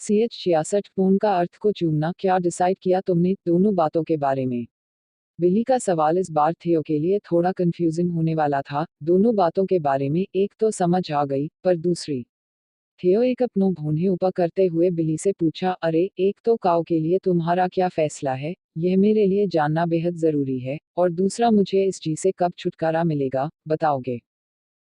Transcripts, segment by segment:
CH66 phone का अर्थ को चूमना, क्या डिसाइड किया तुमने दोनों बातों के बारे में? बिली का सवाल इस बार थियो के लिए थोड़ा कंफ्यूजिंग होने वाला था। दोनों बातों के बारे में एक तो समझ आ गई, पर दूसरी। थियो एक अपनों भौंहे ऊपर करते हुए बिली से पूछा, अरे एक तो काऊ के लिए तुम्हारा क्या फैसला है, यह मेरे लिए जानना बेहद जरूरी है, और दूसरा मुझे इस चीज से कब छुटकारा मिलेगा, बताओगे?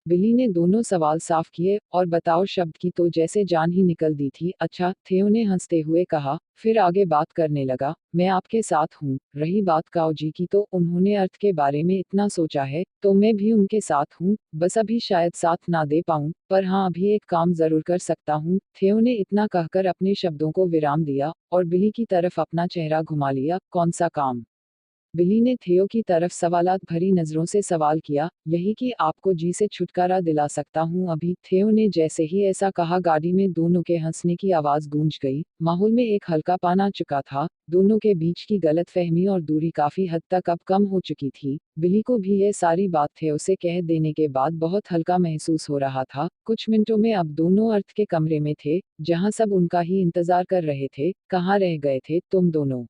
बिली ने दोनों सवाल साफ किए, और बताओ शब्द की तो जैसे जान ही निकल दी थी। अच्छा, थियो ने हंसते हुए कहा, फिर आगे बात करने लगा, मैं आपके साथ हूँ। रही बात काओ जी की, तो उन्होंने अर्थ के बारे में इतना सोचा है, तो मैं भी उनके साथ हूँ। बस अभी शायद साथ ना दे पाऊँ, पर हाँ अभी एक काम जरूर कर सकता हूँ। थियो ने इतना कहकर अपने शब्दों को विराम दिया, और बिली की तरफ अपना चेहरा घुमा लिया। कौन सा काम? बिली ने थियो की तरफ सवालात भरी नजरों से सवाल किया। यही कि आपको जी से छुटकारा दिला सकता हूँ अभी। थियो ने जैसे ही ऐसा कहा, गाड़ी में दोनों के हंसने की आवाज गूंज गई। माहौल में एक हल्का पान आ चुका था। दोनों के बीच की गलतफहमी और दूरी काफी हद तक अब कम हो चुकी थी। बिली को भी ये सारी बात थियो से कह देने के बाद बहुत हल्का महसूस हो रहा था। कुछ मिनटों में अब दोनों अर्थ के कमरे में थे, जहाँ सब उनका ही इंतजार कर रहे थे। कहाँ रह गए थे तुम दोनों?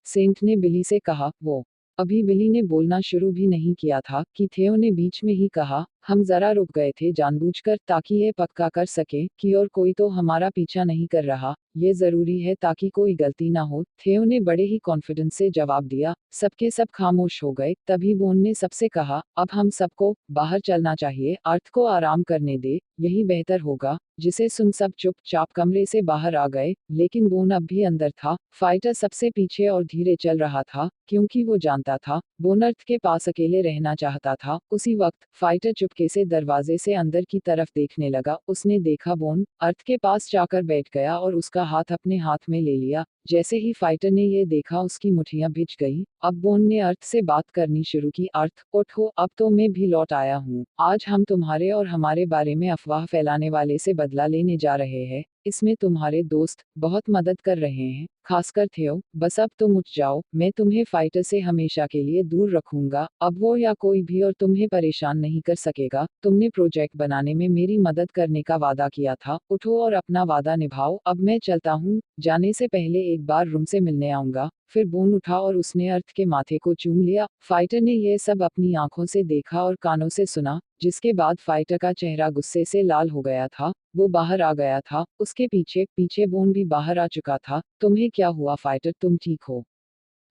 सेंट ने बिली से कहा। वो अभी बिली ने बोलना शुरू भी नहीं किया था कि थियो ने बीच में ही कहा, हम जरा रुक गए थे जानबूझकर, ताकि ये पक्का कर सके कि और कोई तो हमारा पीछा नहीं कर रहा। ये जरूरी है ताकि कोई गलती ना हो। थियो ने बड़े ही कॉन्फिडेंस से जवाब दिया। सबके सब खामोश हो गए। तभी बोन ने सबसे कहा, अब हम सबको बाहर चलना चाहिए, अर्थ को आराम करने दे, यही बेहतर होगा। जिसे सुन सब चुपचाप कमरे से बाहर आ गए, लेकिन बोन अब भी अंदर था। फाइटर सबसे पीछे और धीरे चल रहा था, क्योंकि वो जानता था बोन अर्थ के पास अकेले रहना चाहता था। उसी वक्त फाइटर चुपके से दरवाजे से अंदर की तरफ देखने लगा। उसने देखा बोन अर्थ के पास जाकर बैठ गया और उसका हाथ अपने हाथ में ले लिया। जैसे ही फाइटर ने ये देखा, उसकी मुठ्ठियां भिज गई। अब बोन ने अर्थ से बात करनी शुरू की। अर्थ उठो, अब तो मैं भी लौट आया हूँ। आज हम तुम्हारे और हमारे बारे में अफवाह फैलाने वाले से बदला लेने जा रहे हैं। इसमें तुम्हारे दोस्त बहुत मदद कर रहे हैं, खासकर थियो। बस अब तुम उठ जाओ, मैं तुम्हें फाइटर से हमेशा के लिए दूर रखूंगा। अब वो या कोई भी और तुम्हें परेशान नहीं कर सकेगा। तुमने प्रोजेक्ट बनाने में मेरी मदद करने का वादा किया था, उठो और अपना वादा निभाओ। अब मैं चलता हूँ, जाने से पहले एक बार रूम से मिलने आऊंगा। फिर बोन उठा और उसने अर्थ के माथे को चूम लिया। फाइटर ने यह सब अपनी आंखों से देखा और कानों से सुना, जिसके बाद फाइटर का चेहरा गुस्से से लाल हो गया था। वो बाहर आ गया था। उसके पीछे पीछे बोन भी बाहर आ चुका था। तुम्हें क्या हुआ फाइटर, तुम ठीक हो?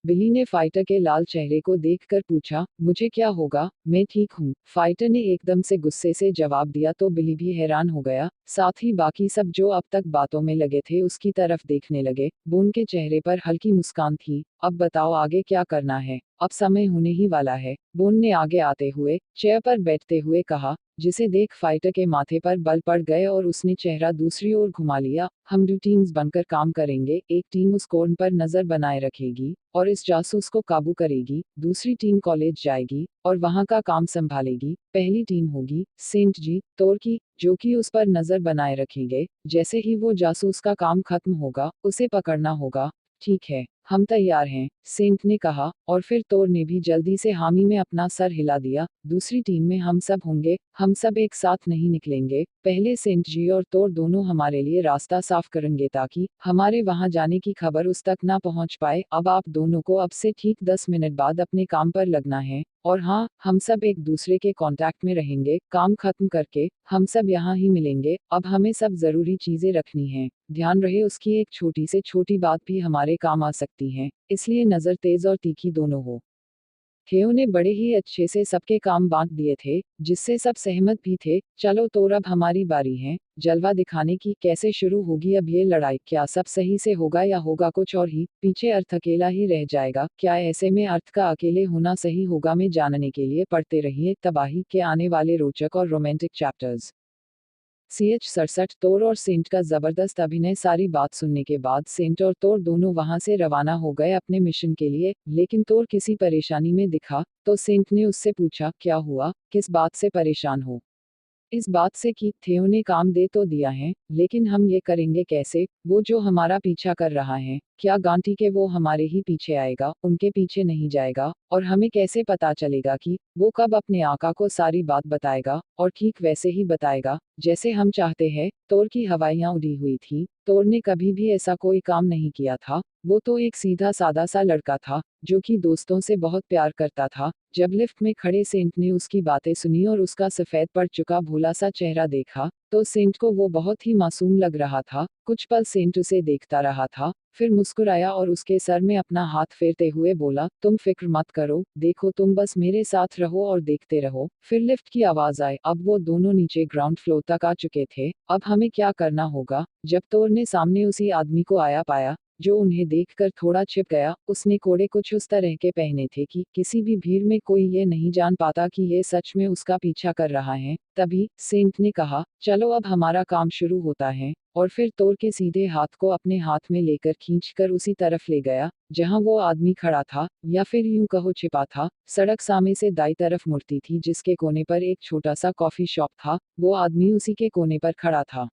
बिली ने फाइटर के लाल चेहरे को देखकर पूछा। मुझे क्या होगा, मैं ठीक हूँ, फाइटर ने एकदम से गुस्से से जवाब दिया। तो बिली भी हैरान हो गया। साथ ही बाकी सब जो अब तक बातों में लगे थे उसकी तरफ देखने लगे। बोन के चेहरे पर हल्की मुस्कान थी। अब बताओ आगे क्या करना है, अब समय होने ही वाला है। बोन ने आगे आते हुए चेयर पर बैठते हुए कहा, जिसे देख फाइटर के माथे पर बल पड़ गए और उसने चेहरा दूसरी ओर घुमा लिया। हम दो टीम्स बनकर काम करेंगे। एक टीम उस कॉर्न पर नजर बनाए रखेगी और इस जासूस को काबू करेगी। दूसरी टीम कॉलेज जाएगी और वहां का काम संभालेगी। पहली टीम होगी सेंट जी तोर की, जो कि उस पर नजर बनाए रखेंगे। जैसे ही वो जासूस का काम खत्म होगा, उसे पकड़ना होगा। ठीक है, हम तैयार हैं, सेंट ने कहा, और फिर तोर ने भी जल्दी से हामी में अपना सर हिला दिया। दूसरी टीम में हम सब होंगे, हम सब एक साथ नहीं निकलेंगे। पहले सेंट जी और तोर दोनों हमारे लिए रास्ता साफ करेंगे, ताकि हमारे वहां जाने की खबर उस तक ना पहुंच पाए। अब आप दोनों को अब से ठीक 10 मिनट बाद अपने काम पर लगना है। और हाँ, हम सब एक दूसरे के कांटेक्ट में रहेंगे। काम खत्म करके हम सब यहाँ ही मिलेंगे। अब हमें सब जरूरी चीजें रखनी हैं। ध्यान रहे, उसकी एक छोटी से छोटी बात भी हमारे काम आ सकती है, इसलिए नजर तेज और तीखी दोनों हो। थियो ने बड़े ही अच्छे से सबके काम बांट दिए थे, जिससे सब सहमत भी थे। चलो तो अब हमारी बारी है जलवा दिखाने की। कैसे शुरू होगी अब ये लड़ाई? क्या सब सही से होगा या होगा कुछ और ही? पीछे अर्थ अकेला ही रह जाएगा क्या? ऐसे में अर्थ का अकेले होना सही होगा? में जानने के लिए पढ़ते रहिए तबाही के आने वाले रोचक और रोमांटिक चैप्टर्स। CH67 तोर और सेंट का जबरदस्त अभिनय। सारी बात सुनने के बाद सेंट और तोर दोनों वहां से रवाना हो गए अपने मिशन के लिए। लेकिन तोर किसी परेशानी में दिखा, तो सेंट ने उससे पूछा, क्या हुआ, किस बात से परेशान हो? इस बात से कि थियो ने काम दे तो दिया है, लेकिन हम ये करेंगे कैसे? वो जो हमारा पीछा कर रहा है, क्या गांठी के वो हमारे ही पीछे आएगा, उनके पीछे नहीं जाएगा? और हमें कैसे पता चलेगा कि वो कब अपने आका को सारी बात बताएगा, और ठीक वैसे ही बताएगा जैसे हम चाहते हैं? तोर की हवाइयां उड़ी हुई थी। तोर ने कभी भी ऐसा कोई काम नहीं किया था, वो तो एक सीधा सादा सा लड़का था, जो कि दोस्तों से बहुत प्यार करता था। जब लिफ्ट में खड़े सेंट ने उसकी बातें सुनी और उसका सफेद पड़ चुका भोला सा चेहरा देखा, तो सेंट को वो बहुत ही मासूम लग रहा था। कुछ पल सेंट उसे देखता रहा था, फिर मुस्कुराया और उसके सर में अपना हाथ फेरते हुए बोला, तुम फिक्र मत करो, देखो तुम बस मेरे साथ रहो और देखते रहो। फिर लिफ्ट की आवाज आई। अब वो दोनों नीचे ग्राउंड फ्लोर तक आ चुके थे। अब हमें क्या करना होगा? जब तोर ने सामने उसी आदमी को आया पाया, जो उन्हें देखकर थोड़ा छिप गया। उसने कोड़े कुछ उस तरह के पहने थे कि किसी भी भीड़ में कोई ये नहीं जान पाता कि ये सच में उसका पीछा कर रहा है। तभी सेंट ने कहा, चलो अब हमारा काम शुरू होता है, और फिर तोर के सीधे हाथ को अपने हाथ में लेकर खींचकर उसी तरफ ले गया जहां वो आदमी खड़ा था, या फिर यूं कहो छिपा था। सड़क सामने से दाई तरफ मुड़ती थी, जिसके कोने पर एक छोटा सा कॉफी शॉप था। वो आदमी उसी के कोने पर खड़ा था।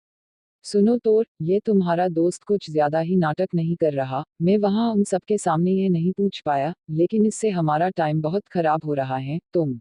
सुनो तोर, ये तुम्हारा दोस्त कुछ ज्यादा ही नाटक नहीं कर रहा? मैं वहां उन सबके सामने ये नहीं पूछ पाया, लेकिन इससे हमारा टाइम बहुत खराब हो रहा है। तुम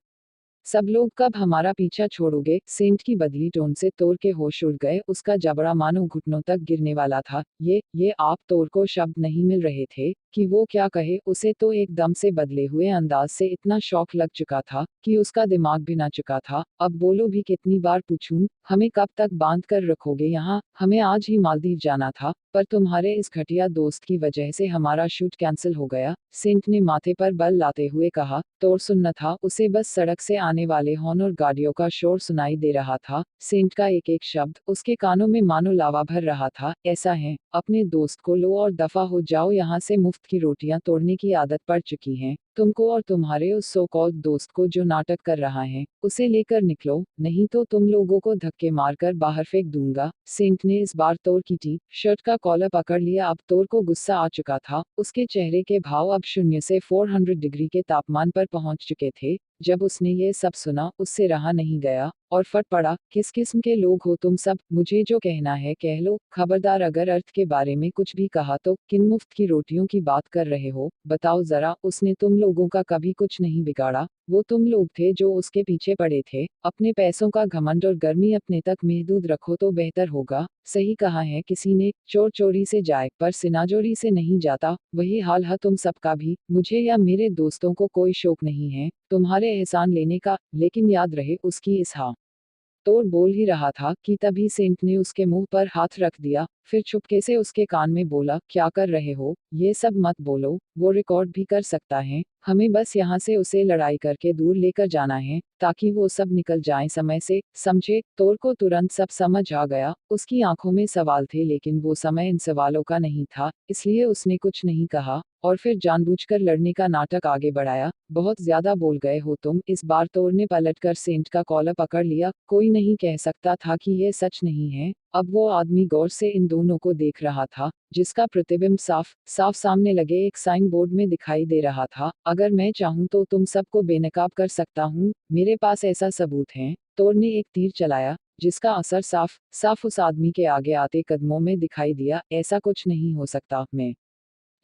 सब लोग कब हमारा पीछा छोड़ोगे? सेंट की बदली टोन से तोर के होश उड़ गए। उसका जबड़ा मानो घुटनों तक गिरने वाला था। ये आप तोर को शब्द नहीं मिल रहे थे कि वो क्या कहे। उसे तो एकदम से बदले हुए अंदाज से इतना शौक लग चुका था कि उसका दिमाग भी ना चुका था। अब बोलो भी, कितनी बार पूछूं? हमें कब तक बांध कर रखोगे यहाँ? हमें आज ही मालदीव जाना था, पर तुम्हारे इस घटिया दोस्त की वजह से हमारा शूट कैंसिल हो गया। सेंट ने माथे पर बल लाते हुए कहा। तोर सुनना था, उसे बस सड़क से आने वाले हॉर्न और गाड़ियों का शोर सुनाई दे रहा था। सेंट का एक एक शब्द उसके कानों में मानो लावा भर रहा था। ऐसा है, अपने दोस्त को लो और दफा हो जाओ यहाँ से। मुफ्त की रोटियां तोड़ने की आदत पड़ चुकी है तुमको, और तुम्हारे उस सो कॉल्ड दोस्त को जो नाटक कर रहा है। उसे लेकर निकलो, नहीं तो तुम लोगों को धक्के मारकर बाहर फेंक दूंगा। सेंट ने इस बार तोर की टी शर्ट का कॉलर पकड़ लिया। अब तोर को गुस्सा आ चुका था। उसके चेहरे के भाव अब 0 से 400 डिग्री के तापमान पर पहुंच चुके थे। जब उसने ये सब सुना, उससे रहा नहीं गया और फट पड़ा। किस किस्म के लोग हो तुम सब? मुझे जो कहना है कह लो। खबरदार, अगर अर्थ के बारे में कुछ भी कहा तो किन मुफ्त की रोटियों की बात कर रहे हो? बताओ जरा, उसने तुम लोगों का कभी कुछ नहीं बिगाड़ा। वो तुम लोग थे जो उसके पीछे पड़े थे। अपने पैसों का घमंड और गर्मी अपने तक महदूद रखो तो बेहतर होगा। सही कहा है किसी ने, चोर चोरी से जाए पर सिनाजोरी से नहीं जाता। वही हाल है तुम सबका भी। मुझे या मेरे दोस्तों को कोई शौक नहीं है तुम्हारे एहसान लेने का, लेकिन याद रहे उसकी इस हाँ। तोर बोल ही रहा था कि तभी सेंट ने उसके मुंह पर हाथ रख दिया। फिर चुपके से उसके कान में बोला, क्या कर रहे हो? ये सब मत बोलो, वो रिकॉर्ड भी कर सकता है। हमें बस यहाँ से उसे लड़ाई करके दूर लेकर जाना है, ताकि वो सब निकल जाए समय से, समझे? तोर को तुरंत सब समझ आ गया। उसकी आंखों में सवाल थे, लेकिन वो समय इन सवालों का नहीं था, इसलिए उसने कुछ नहीं कहा और फिर जानबूझकर लड़ने का नाटक आगे बढ़ाया। बहुत ज्यादा बोल गए हो तुम। इस बार तोर ने पलटकर सेंट का कॉलर पकड़ लिया। कोई नहीं कह सकता था कि ये सच नहीं है। अब वो आदमी गौर से इन दोनों को देख रहा था, जिसका प्रतिबिंब साफ साफ सामने लगे एक साइन बोर्ड में दिखाई दे रहा था। अगर मैं चाहूं तो तुम सबको बेनकाब कर सकता हूं, मेरे पास ऐसा सबूत है। तोर ने एक तीर चलाया, जिसका असर साफ साफ उस आदमी के आगे आते कदमों में दिखाई दिया। ऐसा कुछ नहीं हो सकता, मैं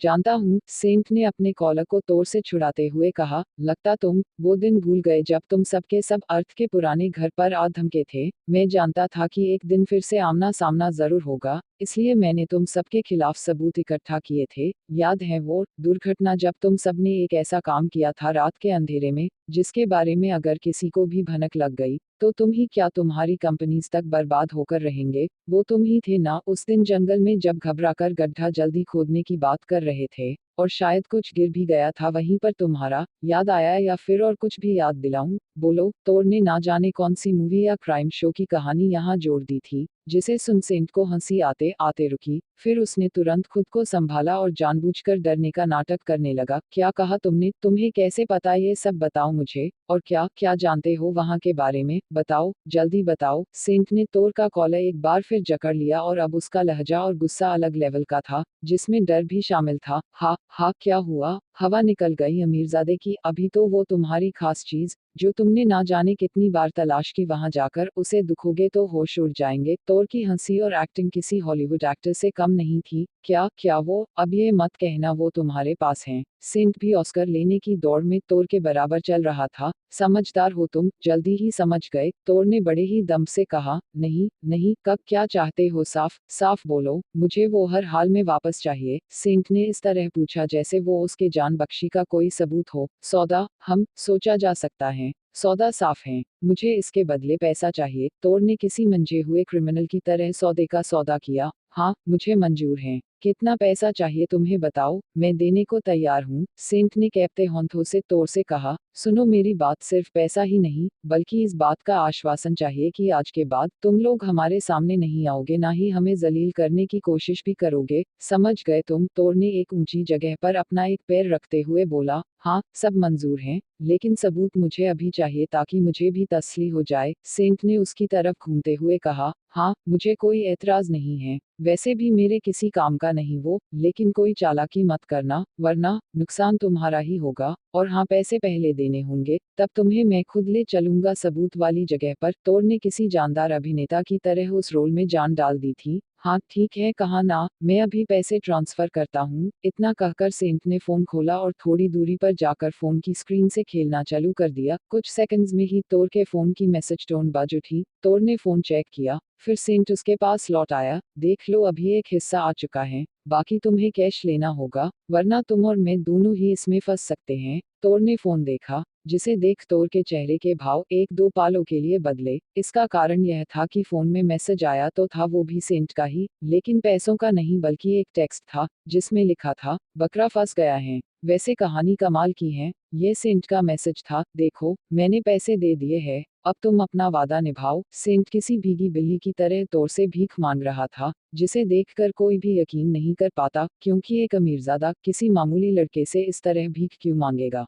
जानता हूँ, सेंट ने अपने कॉलर को तोर से छुड़ाते हुए कहा। लगता तुम वो दिन भूल गए जब तुम सबके सब अर्थ के पुराने घर पर आ धमके थे। मैं जानता था कि एक दिन फिर से आमना सामना जरूर होगा, इसलिए मैंने तुम सबके खिलाफ सबूत इकट्ठा किए थे। याद है वो दुर्घटना जब तुम सबने एक ऐसा काम किया था रात के अंधेरे में, जिसके बारे में अगर किसी को भी भनक लग गई तो तुम ही क्या तुम्हारी कंपनीज तक बर्बाद होकर रहेंगे? वो तुम ही थे ना उस दिन जंगल में, जब घबराकर गड्ढा जल्दी खोदने की बात कर रहे थे और शायद कुछ गिर भी गया था वहीं पर तुम्हारा? याद आया या फिर और कुछ भी याद दिलाऊं? बोलो। तोर ने ना जाने कौन सी मूवी या क्राइम शो की कहानी यहाँ जोड़ दी थी, जिसे सुन सेंट को हंसी आते आते रुकी। फिर उसने तुरंत खुद को संभाला और जानबूझकर डरने का नाटक करने लगा। क्या कहा तुमने? तुम्हें कैसे पता? ये सब बताओ मुझे। और क्या क्या जानते हो वहां के बारे में? बताओ, जल्दी बताओ। सेंट ने तोर का कॉलर एक बार फिर जकड़ लिया और अब उसका लहजा और गुस्सा अलग लेवल का था, जिसमें डर भी शामिल था। हा, क्या हुआ? हवा निकल गई अमीरजादे की। अभी तो वो तुम्हारी खास चीज, जो तुमने ना जाने कितनी बार तलाश की, वहां जाकर उसे दुखोगे तो होश उड़ जाएंगे। तोर की हंसी और एक्टिंग किसी हॉलीवुड एक्टर से कम नहीं थी। क्या क्या वो? अब ये मत कहना वो तुम्हारे पास हैं। सेंट भी ऑस्कर लेने की दौड़ में तोर के बराबर चल रहा था। समझदार हो तुम, जल्दी ही समझ गए, तोर ने बड़े ही दम से कहा। नहीं नहीं, कब क्या चाहते हो, साफ साफ बोलो, मुझे वो हर हाल में वापस चाहिए। सेंट ने इस तरह पूछा जैसे वो उसके जान बख्शी का कोई सबूत हो। सौदा, हम सोचा जा सकता है, सौदा साफ है, मुझे इसके बदले पैसा चाहिए। तोर ने किसी मंजे हुए क्रिमिनल की तरह सौदे का सौदा किया। हाँ, मुझे मंजूर है, कितना पैसा चाहिए तुम्हें बताओ, मैं देने को तैयार हूँ। सेंट ने कहते होंठों से तोर से कहा, सुनो मेरी बात, सिर्फ पैसा ही नहीं बल्कि इस बात का आश्वासन चाहिए कि आज के बाद तुम लोग हमारे सामने नहीं आओगे, ना ही हमें जलील करने की कोशिश भी करोगे, समझ गए तुम। तोर ने एक ऊंची जगह पर अपना एक पैर रखते हुए बोला, हाँ सब मंजूर हैं, लेकिन सबूत मुझे अभी चाहिए ताकि मुझे भी तसल्ली हो जाए। सेंट ने उसकी तरफ घूमते हुए कहा, हाँ मुझे कोई एतराज नहीं है, वैसे भी मेरे किसी काम का नहीं वो, लेकिन कोई चालाकी मत करना वरना नुकसान तुम्हारा ही होगा। और हाँ, पैसे पहले देने होंगे, तब तुम्हें मैं खुद ले चलूंगा सबूत वाली जगह पर। तोर ने किसी जानदार अभिनेता की तरह उस रोल में जान डाल दी थी। हाँ ठीक है, कहा ना, मैं अभी पैसे ट्रांसफर करता हूँ। इतना कहकर सेंट ने फोन खोला और थोड़ी दूरी पर जाकर फोन की स्क्रीन से खेलना चालू कर दिया। कुछ सेकंड्स में ही तोर के फोन की मैसेज टोन बज उठी। तोर ने फोन चेक किया, फिर सेंट उसके पास लौट आया। देख लो, अभी एक हिस्सा आ चुका है, बाकी तुम्हें कैश लेना होगा, वरना तुम और मैं दोनों ही इसमें फंस सकते हैं। तोर ने फोन देखा, जिसे देख तोर के चेहरे के भाव एक दो पालों के लिए बदले। इसका कारण यह था कि फोन में मैसेज आया तो था वो भी सेंट का ही, लेकिन पैसों का नहीं बल्कि एक टेक्स्ट था जिसमें लिखा था, बकरा फंस गया है। वैसे कहानी कमाल की है, ये सेंट का मैसेज था, देखो मैंने पैसे दे दिए हैं, अब तुम अपना वादा निभाओ। सेंट किसी भीगी बिल्ली की तरह तोर से भीख मांग रहा था, जिसे देखकर कोई भी यकीन नहीं कर पाता, क्योंकि एक अमीरजादा किसी मामूली लड़के से इस तरह भीख क्यों मांगेगा।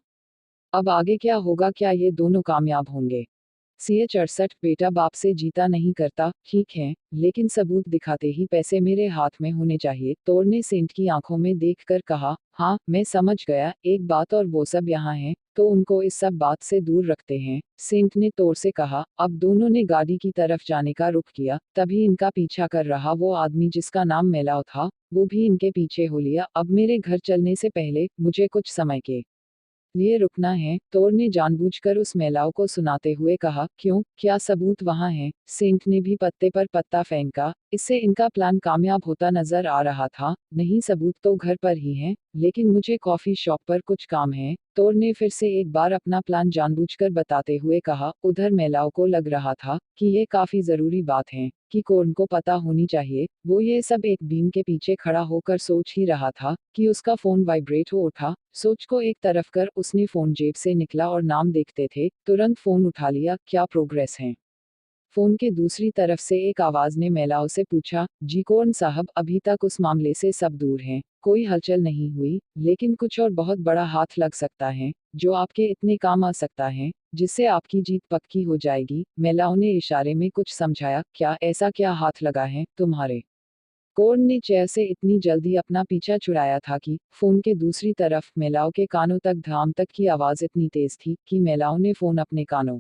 अब आगे क्या होगा, क्या ये दोनों कामयाब होंगे? CH68 बेटा बाप से जीता नहीं करता, ठीक है, लेकिन सबूत दिखाते ही पैसे मेरे हाथ में होने चाहिए। तोर ने सेंट की आंखों में देखकर कहा, हाँ मैं समझ गया, एक बात और, वो सब यहाँ हैं तो उनको इस सब बात से दूर रखते हैं। सेंट ने तोर से कहा। अब दोनों ने गाड़ी की तरफ जाने का रुख किया, तभी इनका पीछा कर रहा वो आदमी जिसका नाम मेलाव था, वो भी इनके पीछे हो लिया। अब मेरे घर चलने से पहले मुझे कुछ समय के लिए रुकना है, तोर ने जानबूझकर उस महिलाओं को सुनाते हुए कहा। क्यों, क्या सबूत वहां है? सेंट ने भी पत्ते पर पत्ता फेंका, इससे इनका प्लान कामयाब होता नजर आ रहा था। नहीं, सबूत तो घर पर ही हैं, लेकिन मुझे कॉफी शॉप पर कुछ काम है। तोर ने फिर से एक बार अपना प्लान जानबूझकर बताते हुए कहा। उधर महिलाओं को लग रहा था कि ये काफी जरूरी बात है, कि कोर्न को पता होनी चाहिए। वो ये सब एक बीम के पीछे खड़ा होकर सोच ही रहा था कि उसका फोन वाइब्रेट हो उठा। सोच को एक तरफ कर उसने फोन जेब से निकला और नाम देखते थे तुरंत फोन उठा लिया। क्या प्रोग्रेस है? फोन के दूसरी तरफ से एक आवाज ने महिलाओं से पूछा। जी कौन साहब, अभी तक उस मामले से सब दूर हैं, कोई हलचल नहीं हुई, लेकिन कुछ और बहुत बड़ा हाथ लग सकता है जो आपके इतने काम आ सकता है, जिससे आपकी जीत पक्की हो जाएगी। महिलाओं ने इशारे में कुछ समझाया। क्या, ऐसा क्या हाथ लगा है तुम्हारे? कौन ने चेयर से इतनी जल्दी अपना पीछा छुड़ाया था कि फोन के दूसरी तरफ महिलाओं के कानों तक धाम तक की आवाज इतनी तेज थी कि महिलाओं ने फोन अपने कानों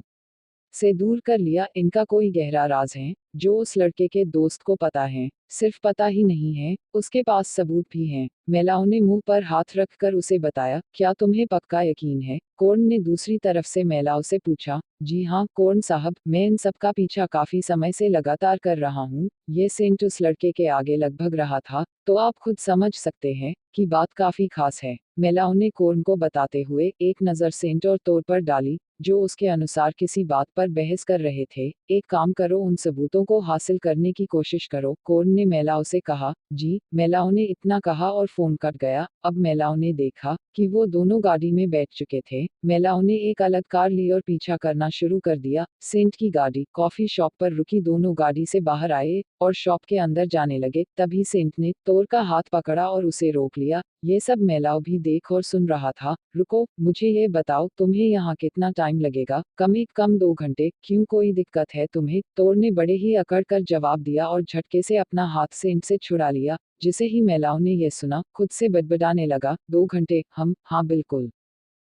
से दूर कर लिया। इनका कोई गहरा राज है जो उस लड़के के दोस्त को पता है, सिर्फ पता ही नहीं है, उसके पास सबूत भी हैं। महिलाओं ने मुंह पर हाथ रखकर उसे बताया। क्या तुम्हें पक्का यकीन है? कौन ने दूसरी तरफ से महिलाओं से पूछा। जी हाँ कौन साहब, मैं इन सब का पीछा काफी समय से लगातार कर रहा हूँ। ये सेंट उस लड़के के आगे लगभग रहा था, तो आप खुद समझ सकते हैं कि बात काफी खास है। महिलाओं ने कौन को बताते हुए एक नजर सेंट और तोर पर डाली, जो उसके अनुसार किसी बात पर बहस कर रहे थे। एक काम करो, उन सबूतों को हासिल करने की कोशिश करो, कौन ने महिलाओं से कहा। जी, महिलाओं ने इतना कहा और फोन कट गया। अब महिलाओं ने देखा कि वो दोनों गाड़ी में बैठ चुके थे। महिलाओं ने एक अलग कार ली और पीछा करना शुरू कर दिया। सेंट की गाड़ी कॉफी शॉप पर रुकी, दोनों गाड़ी से बाहर आए और शॉप के अंदर जाने लगे। तभी सेंट ने तोर का हाथ पकड़ा और उसे रोक लिया। ये सब महिलाओं भी देख और सुन रहा था। रुको, मुझे ये बताओ, तुम्हें यहाँ कितना टाइम लगेगा? कम से कम 2 घंटे। क्यों, कोई दिक्कत है तुम्हें? तोर ने बड़े ही अकड़ कर जवाब दिया और झटके से अपना हाथ सेंट से छुड़ा लिया। जिसे ही महिलाओं ने यह सुना, खुद से बड़बड़ाने लगा। 2 घंटे? हम, हाँ बिल्कुल,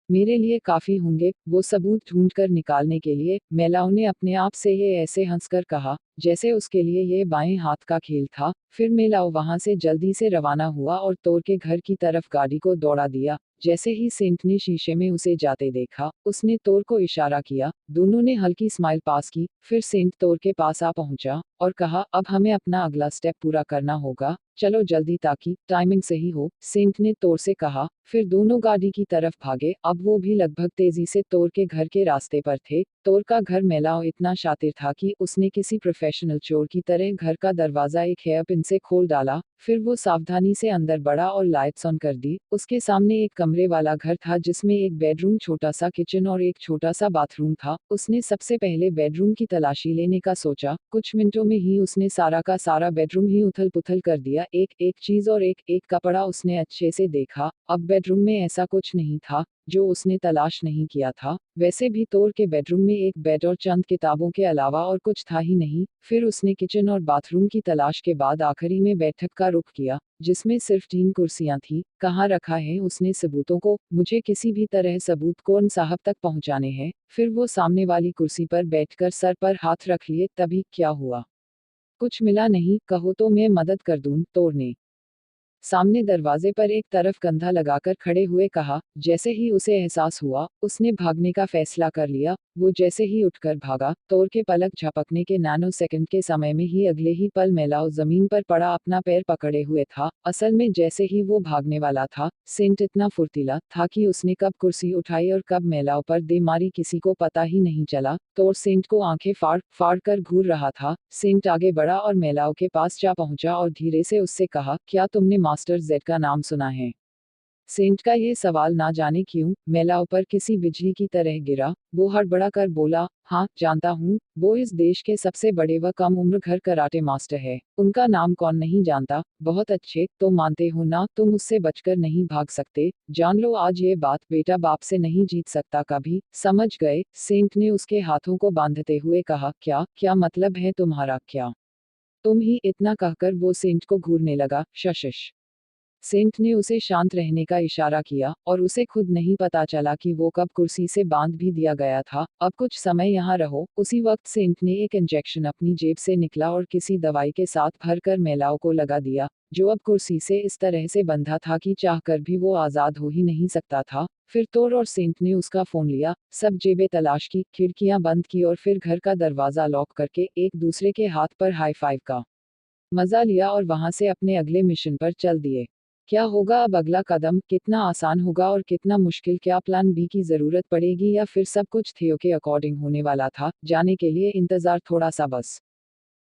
मेरे लिए काफी होंगे वो सबूत ढूंढ कर निकालने के लिए। महिलाओं ने अपने आप से ये ऐसे हंसकर कहा जैसे उसके लिए ये बाएं हाथ का खेल था। फिर महिलाओं वहां से जल्दी से रवाना हुआ और तोर के घर की तरफ गाड़ी को दौड़ा दिया। जैसे ही सेंट ने शीशे में उसे जाते देखा, उसने तोर को इशारा किया, दोनों ने हल्की स्माइल पास की, फिर सेंट तोर के पास आ पहुंचा और कहा, अब हमें अपना अगला स्टेप पूरा करना होगा, चलो जल्दी ताकि टाइमिंग सही हो, सेंट ने तोर से कहा। फिर दोनों गाड़ी की तरफ भागे, अब वो भी लगभग तेजी से तोर के घर के रास्ते पर थे। तोर का घर मेलाओ इतना शातिर था कि उसने किसी प्रोफेशनल चोर की तरह घर का दरवाजा एक हेयर पिन से खोल डाला, फिर वो सावधानी से अंदर बढ़ा और लाइट्स ऑन कर दी। उसके सामने एक कमरे वाला घर था जिसमें एक बेडरूम, छोटा सा किचन और एक छोटा सा बाथरूम था। उसने सबसे पहले बेडरूम की तलाशी लेने का सोचा, कुछ मिनटों में ही उसने सारा का सारा बेडरूम ही उथल पुथल कर दिया, एक एक चीज और एक एक कपड़ा उसने अच्छे से देखा। अब बेडरूम में ऐसा कुछ नहीं था जो उसने तलाश नहीं किया था। वैसे भी तोर के बेडरूम में एक बेड और चंद किताबों के अलावा और कुछ था ही नहीं। फिर उसने किचन और बाथरूम की तलाश के बाद आखिरी में बैठक का रुख किया, जिसमें सिर्फ 3 कुर्सियां थी। कहाँ रखा है उसने सबूतों को, मुझे किसी भी तरह सबूत कौन साहब तक पहुंचाने हैं। फिर वो सामने वाली कुर्सी पर बैठकर सर पर हाथ रख लिए, तभी क्या हुआ? कुछ मिला नहीं, कहो तो मैं मदद कर दूं, तोर ने सामने दरवाजे पर एक तरफ कंधा लगाकर खड़े हुए कहा। जैसे ही उसे एहसास हुआ, उसने भागने का फैसला कर लिया। वो जैसे ही उठकर भागा, तोर के पलक झपकने के नैनो सेकंड के समय में ही अगले ही पल मेलाओ जमीन पर पड़ा अपना पैर पकड़े हुए था। असल में जैसे ही वो भागने वाला था, सेंट इतना फुर्तीला था कि उसने कब कुर्सी उठाई और कब मेलाओ पर दे मारी किसी को पता ही नहीं चला। तोर सेंट को आंखें फाड़ फाड़ कर घूर रहा था। सेंट आगे बढ़ा और मेलाओ के पास जा पहुंचा और धीरे से उससे कहा, क्या तुमने मास्टर जेड का नाम सुना है? सेंट का ये सवाल ना जाने क्यों मेलाओ पर किसी बिजली की तरह गिरा। वो हड़बड़ा कर बोला, हाँ जानता हूँ, वो इस देश के सबसे बड़े व कम उम्र घर कराटे मास्टर है। उनका नाम कौन नहीं जानता। बहुत अच्छे, तो मानते हो ना तुम उससे बचकर नहीं भाग सकते। जान लो आज ये बात, बेटा बाप से नहीं जीत सकता कभी, समझ गए? सेंट ने उसके हाथों को बांधते हुए कहा, क्या क्या मतलब है तुम्हारा, क्या तुम ही? इतना कहकर वो सेंट को घूरने लगा। शश। सेंट ने उसे शांत रहने का इशारा किया और उसे खुद नहीं पता चला कि वो कब कुर्सी से बांध भी दिया गया था। अब कुछ समय यहाँ रहो। उसी वक्त सेंट ने एक इंजेक्शन अपनी जेब से निकला और किसी दवाई के साथ भरकर मेलाओ को लगा दिया, जो अब कुर्सी से इस तरह से बंधा था कि चाहकर भी वो आजाद हो ही नहीं सकता था। फिर तोर और सेंट ने उसका फोन लिया, सब जेबें तलाश की, खिड़कियां बंद की और फिर घर का दरवाजा लॉक करके एक दूसरे के हाथ पर हाई फाइव का मजा लिया और वहां से अपने अगले मिशन पर चल दिए। क्या होगा अब अगला कदम, कितना आसान होगा और कितना मुश्किल, क्या प्लान बी की जरूरत पड़ेगी या फिर सब कुछ थियो के अकॉर्डिंग होने वाला था? जाने के लिए इंतजार थोड़ा सा बस।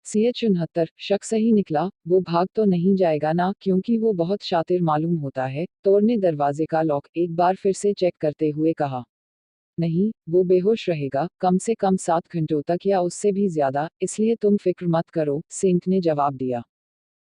CH 69 शक सही निकला, वो भाग तो नहीं जाएगा ना, क्योंकि वो बहुत शातिर मालूम होता है। तोर ने दरवाजे का लॉक एक बार फिर से चेक करते हुए कहा। नहीं, वो बेहोश रहेगा, कम से कम 7 घंटों तक या उससे भी ज्यादा, इसलिए तुम फिक्र मत करो, सेंट ने जवाब दिया।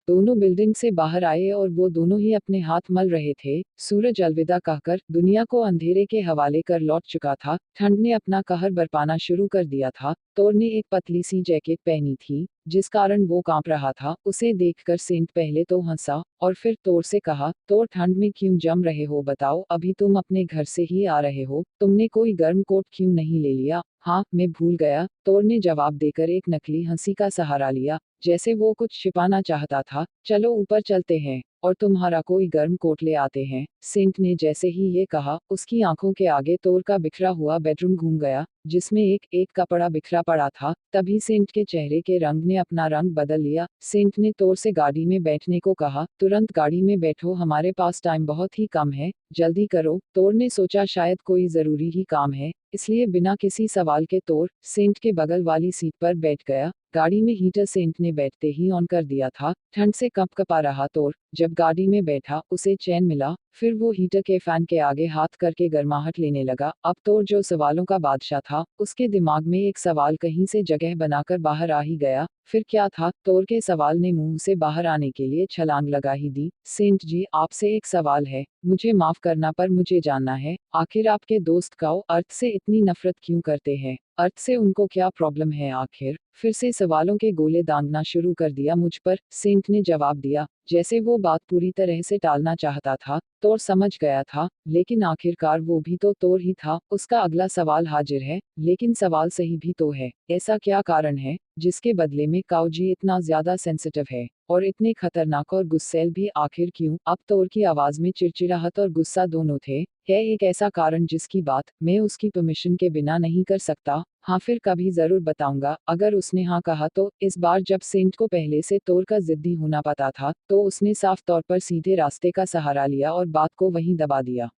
दोनों बिल्डिंग से बाहर आए और वो दोनों ही अपने हाथ मल रहे थे। सूरज अलविदा कहकर दुनिया को अंधेरे के हवाले कर लौट चुका था। ठंड ने अपना कहर बरपाना शुरू कर दिया था। तोर ने एक पतली सी जैकेट पहनी थी, जिस कारण वो कांप रहा था। उसे देखकर सेंट पहले तो हंसा और फिर तोर से कहा, तोर ठंड में क्यों जम रहे हो बताओ, अभी तुम अपने घर से ही आ रहे हो, तुमने कोई गर्म कोट क्यों नहीं ले लिया? हाँ, मैं भूल गया, तोर ने जवाब देकर एक नकली हंसी का सहारा लिया, जैसे वो कुछ छिपाना चाहता था। चलो ऊपर चलते हैं और तुम्हारा कोई गर्म कोट ले आते हैं। सेंट ने जैसे ही ये कहा, उसकी आंखों के आगे तोर का बिखरा हुआ बेडरूम घूम गया, जिसमें एक एक कपड़ा बिखरा पड़ा था। तभी सेंट के चेहरे के रंग ने अपना रंग बदल लिया। सेंट ने तोर से गाड़ी में बैठने को कहा, तुरंत गाड़ी में बैठो, हमारे पास टाइम बहुत ही कम है, जल्दी करो। तोर ने सोचा शायद कोई जरूरी ही काम है, इसलिए बिना किसी सवाल के तोर सेंट के बगल वाली सीट पर बैठ गया। गाड़ी में हीटर सेंट ने बैठते ही ऑन कर दिया था। ठंड से कपकपा रहा तोर जब गाड़ी में बैठा, उसे चैन मिला। फिर वो हीटर के फैन के आगे हाथ करके गर्माहट लेने लगा। अब तोर जो सवालों का बादशाह था, उसके दिमाग में एक सवाल कहीं से जगह बनाकर बाहर आ ही गया। फिर क्या था, तोर के सवाल ने मुंह से बाहर आने के लिए छलांग लगा ही दी। सेंट जी, आपसे एक सवाल है, मुझे माफ करना पर मुझे जानना है, आखिर आपके दोस्त काओ अर्थ से इतनी नफरत क्यों करते हैं? अर्थ से उनको क्या प्रॉब्लम है आखिर? फिर से सवालों के गोले दांगना शुरू कर दिया मुझ पर, सेंट ने जवाब दिया, जैसे वो बात पूरी तरह से टालना चाहता था। तोर समझ गया था, लेकिन आखिरकार वो भी तो तोर ही था। उसका अगला सवाल हाजिर है, लेकिन सवाल सही भी तो है, ऐसा क्या कारण है जिसके बदले में काओजी इतना ज्यादा सेंसिटिव है और इतने खतरनाक और गुस्सैल भी आखिर क्यों? अब तोर की आवाज में चिड़चिड़ाहट और गुस्सा दोनों थे। है एक ऐसा कारण जिसकी बात मैं उसकी परमिशन के बिना नहीं कर सकता? हाँ, फिर कभी जरूर बताऊंगा। अगर उसने हाँ कहा तो इस बार जब सेंट को पहले से तोर का जिद्दी होना पता था, तो उसने साफ तौर पर सीधे रास्ते का सहारा लिया और बात को वहीं दबा दिया।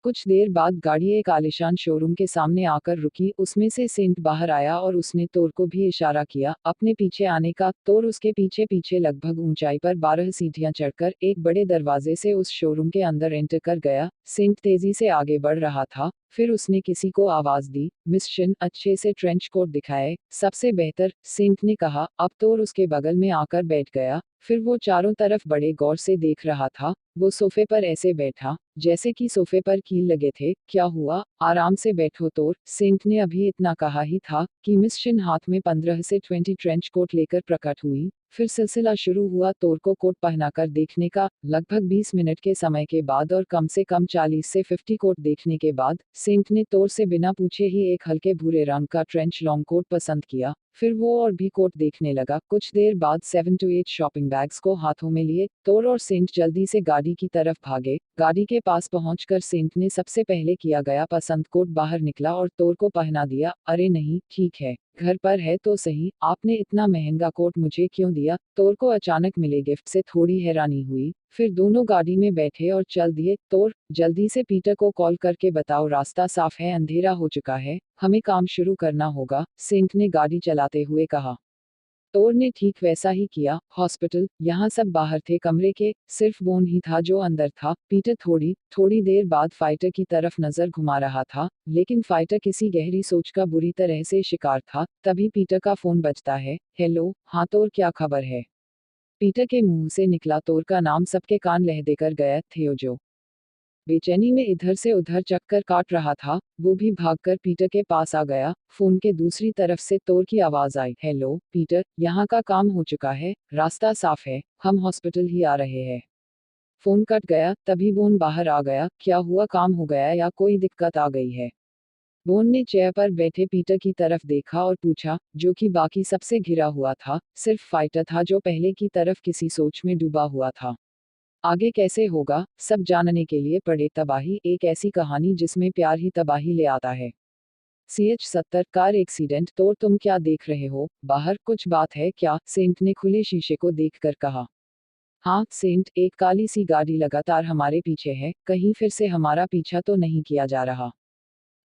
कुछ देर बाद गाड़ी एक आलीशान शोरूम के सामने आकर रुकी। उसमें से सेंट बाहर आया और उसने तोर को भी इशारा किया अपने पीछे आने का। तोर उसके पीछे पीछे लगभग ऊंचाई पर 12 सीढ़ियां चढ़कर एक बड़े दरवाजे से उस शोरूम के अंदर एंटर कर गया। सेंट तेजी से आगे बढ़ रहा था। फिर उसने किसी को आवाज दी, मिस शिन, अच्छे से ट्रेंच कोट दिखाए। सबसे बेहतर, सेंट ने कहा। अब तोर उसके बगल में आकर बैठ गया। फिर वो चारों तरफ बड़े गौर से देख रहा था। वो सोफे पर ऐसे बैठा जैसे कि सोफे पर कील लगे थे। क्या हुआ? आराम से बैठो तोर। सेंट ने अभी इतना कहा ही था कि मिस शिन हाथ में 15 से 20 ट्रेंच कोट लेकर प्रकट हुई। फिर सिलसिला शुरू हुआ तोर को कोट पहनाकर देखने का। लगभग 20 मिनट के समय के बाद और कम से कम 40 से 50 कोट देखने के बाद सेंट ने तोर से बिना पूछे ही एक हल्के भूरे रंग का ट्रेंच लॉन्ग कोट पसंद किया। फिर वो और भी कोट देखने लगा। कुछ देर बाद 7 to 8 शॉपिंग बैग्स को हाथों में लिए तोर और सेंट जल्दी से गाड़ी की तरफ भागे। गाड़ी के पास पहुंचकर सेंट ने सबसे पहले किया गया पसंद कोट बाहर निकला और तोर को पहना दिया। अरे नहीं, ठीक है, घर पर है तो सही, आपने इतना महंगा कोट मुझे क्यों दिया? तोर को अचानक मिले गिफ्ट से थोड़ी हैरानी हुई। फिर दोनों गाड़ी में बैठे और चल दिए। तोर, जल्दी से पीटर को कॉल करके बताओ रास्ता साफ है, अंधेरा हो चुका है, हमें काम शुरू करना होगा, सेंट ने गाड़ी चलाते हुए कहा। तोर ने ठीक वैसा ही किया। हॉस्पिटल, यहाँ सब बाहर थे कमरे के, सिर्फ बोन ही था जो अंदर था। पीटर थोड़ी थोड़ी देर बाद फाइटर की तरफ नजर घुमा रहा था, लेकिन फाइटर किसी गहरी सोच का बुरी तरह से शिकार था। तभी पीटर का फोन बजता है। हेलो, हाँ तोर, क्या खबर है? पीटर के मुंह से निकला तोर का नाम सबके कान लहदेकर गया। थियोजो बेचैनी में इधर से उधर चक्कर काट रहा था। वो भी भागकर पीटर के पास आ गया। फोन के दूसरी तरफ से तोर की आवाज आई। हेलो पीटर, यहाँ का काम हो चुका है, रास्ता साफ है, हम हॉस्पिटल ही आ रहे हैं। फोन कट गया। तभी बोन बाहर आ गया। क्या हुआ, काम हो गया या कोई दिक्कत आ गई है? बोन ने चेयर पर बैठे पीटर की तरफ देखा और पूछा, जो कि बाकी सबसे घिरा हुआ था। सिर्फ फाइटर था जो पहले की तरफ किसी सोच में डूबा हुआ था। आगे कैसे होगा, सब जानने के लिए पढ़े तबाही, एक ऐसी कहानी जिसमें प्यार ही तबाही ले आता है। CH-70 car accident. तो तुम क्या देख रहे हो? बाहर कुछ बात है क्या? सेंट ने खुले शीशे को देखकर कहा। हाँ सेंट, एक काली सी गाड़ी लगातार हमारे पीछे है, कहीं फिर से हमारा पीछा तो नहीं किया जा रहा?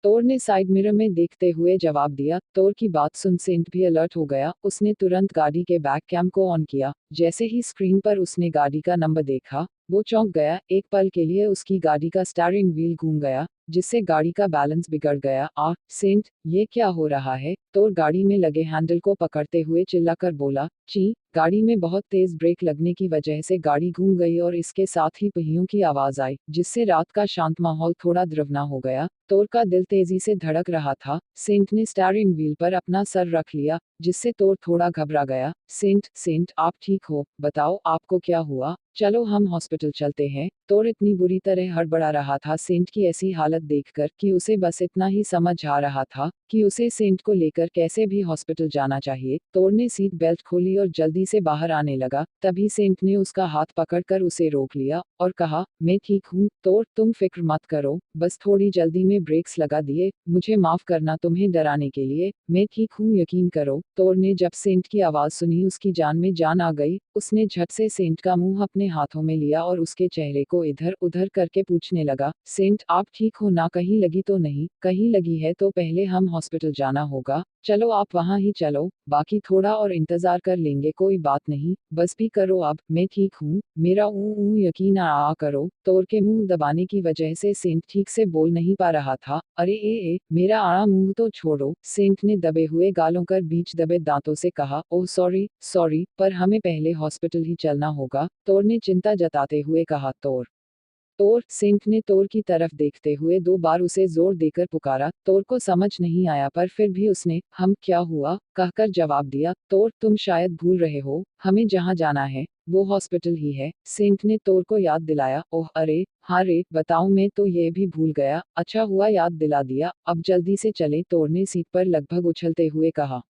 तोर ने साइड मिरर में देखते हुए जवाब दिया। तोर की बात सुन सेंट भी अलर्ट हो गया। उसने तुरंत गाड़ी के बैक कैम को ऑन किया। जैसे ही स्क्रीन पर उसने गाड़ी का नंबर देखा, वो चौंक गया। एक पल के लिए उसकी गाड़ी का स्टीयरिंग व्हील घूम गया, जिससे गाड़ी का बैलेंस बिगड़ गया। सेंट, ये क्या हो रहा है? तोर गाड़ी में लगे हैंडल को पकड़ते हुए चिल्लाकर बोला। ची, गाड़ी में बहुत तेज ब्रेक लगने की वजह से गाड़ी घूम गई और इसके साथ ही पहियों की आवाज आई, जिससे रात का शांत माहौल थोड़ा द्रवना हो गया। तोर का दिल तेजी से धड़क रहा था। सेंट ने स्टीयरिंग व्हील पर अपना सर रख लिया, जिससे तोर थोड़ा घबरा गया। सेंट, आप ठीक हो? बताओ आपको क्या हुआ? चलो हम हॉस्पिटल चलते हैं। तोर इतनी बुरी तरह हड़बड़ा रहा था सेंट की ऐसी हालत देखकर कि उसे बस इतना ही समझ आ रहा था कि उसे सेंट को लेकर कैसे भी हॉस्पिटल जाना चाहिए। तोर ने सीट बेल्ट खोली और जल्दी से बाहर आने लगा। तभी सेंट ने उसका हाथ पकड़कर उसे रोक लिया और कहा, मैं ठीक हूँ तोर, तुम फिक्र मत करो, बस थोड़ी जल्दी में ब्रेक्स लगा दिए, मुझे माफ करना तुम्हें डराने के लिए, मैं ठीक हूँ यकीन करो। तोर ने जब सेंट की आवाज सुनी उसकी जान में जान आ गई। उसने झट से सेंट का मुंह अपने हाथों में लिया और उसके चेहरे को इधर उधर करके पूछने लगा, सेंट आप ठीक हो ना? कहीं लगी तो नहीं? कहीं लगी है तो पहले हम हॉस्पिटल जाना होगा, चलो आप वहाँ ही चलो, बाकी थोड़ा और इंतजार कर लेंगे, कोई बात नहीं, बस भी करो अब, मैं ठीक हूँ, मेरा ऊ यकीन आ करो। तोर के मुंह दबाने की वजह से सेंट ठीक से बोल नहीं पा रहा था। अरे मेरा आड़ा मुंह तो छोड़ो, सेंट ने दबे हुए गालों कर बीच दबे दांतों से कहा। ओह सॉरी सॉरी, पर हमें पहले हॉस्पिटल ही चलना होगा, तोर ने चिंता जताते हुए कहा। तोर, सेंट ने तोर की तरफ देखते हुए 2 बार उसे जोर देकर पुकारा। तोर को समझ नहीं आया, पर फिर भी उसने हम क्या हुआ कहकर जवाब दिया। तोर, तुम शायद भूल रहे हो, हमें जहाँ जाना है वो हॉस्पिटल ही है, सेंट ने तोर को याद दिलाया। ओह अरे हाँ रे, बताऊं मैं तो ये भी भूल गया, अच्छा हुआ याद दिला दिया, अब जल्दी से चले, तोर ने सीट पर लगभग उछलते हुए कहा।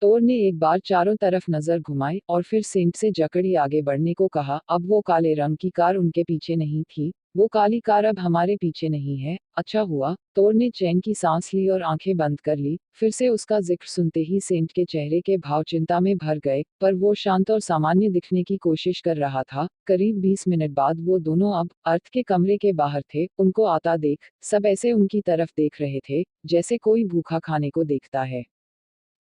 तोर ने एक बार चारों तरफ नजर घुमाई और फिर सेंट से जकड़ी आगे बढ़ने को कहा। अब वो काले रंग की कार उनके पीछे नहीं थी। वो काली कार अब हमारे पीछे नहीं है। अच्छा हुआ। तोर ने चैन की सांस ली और आंखें बंद कर ली। फिर से उसका जिक्र सुनते ही सेंट के चेहरे के भाव चिंता में भर गए, पर वो शांत और सामान्य दिखने की कोशिश कर रहा था। करीब 20 मिनट बाद वो दोनों अब अर्थ के कमरे के बाहर थे। उनको आता देख सब ऐसे उनकी तरफ देख रहे थे, जैसे कोई भूखा खाने को देखता है।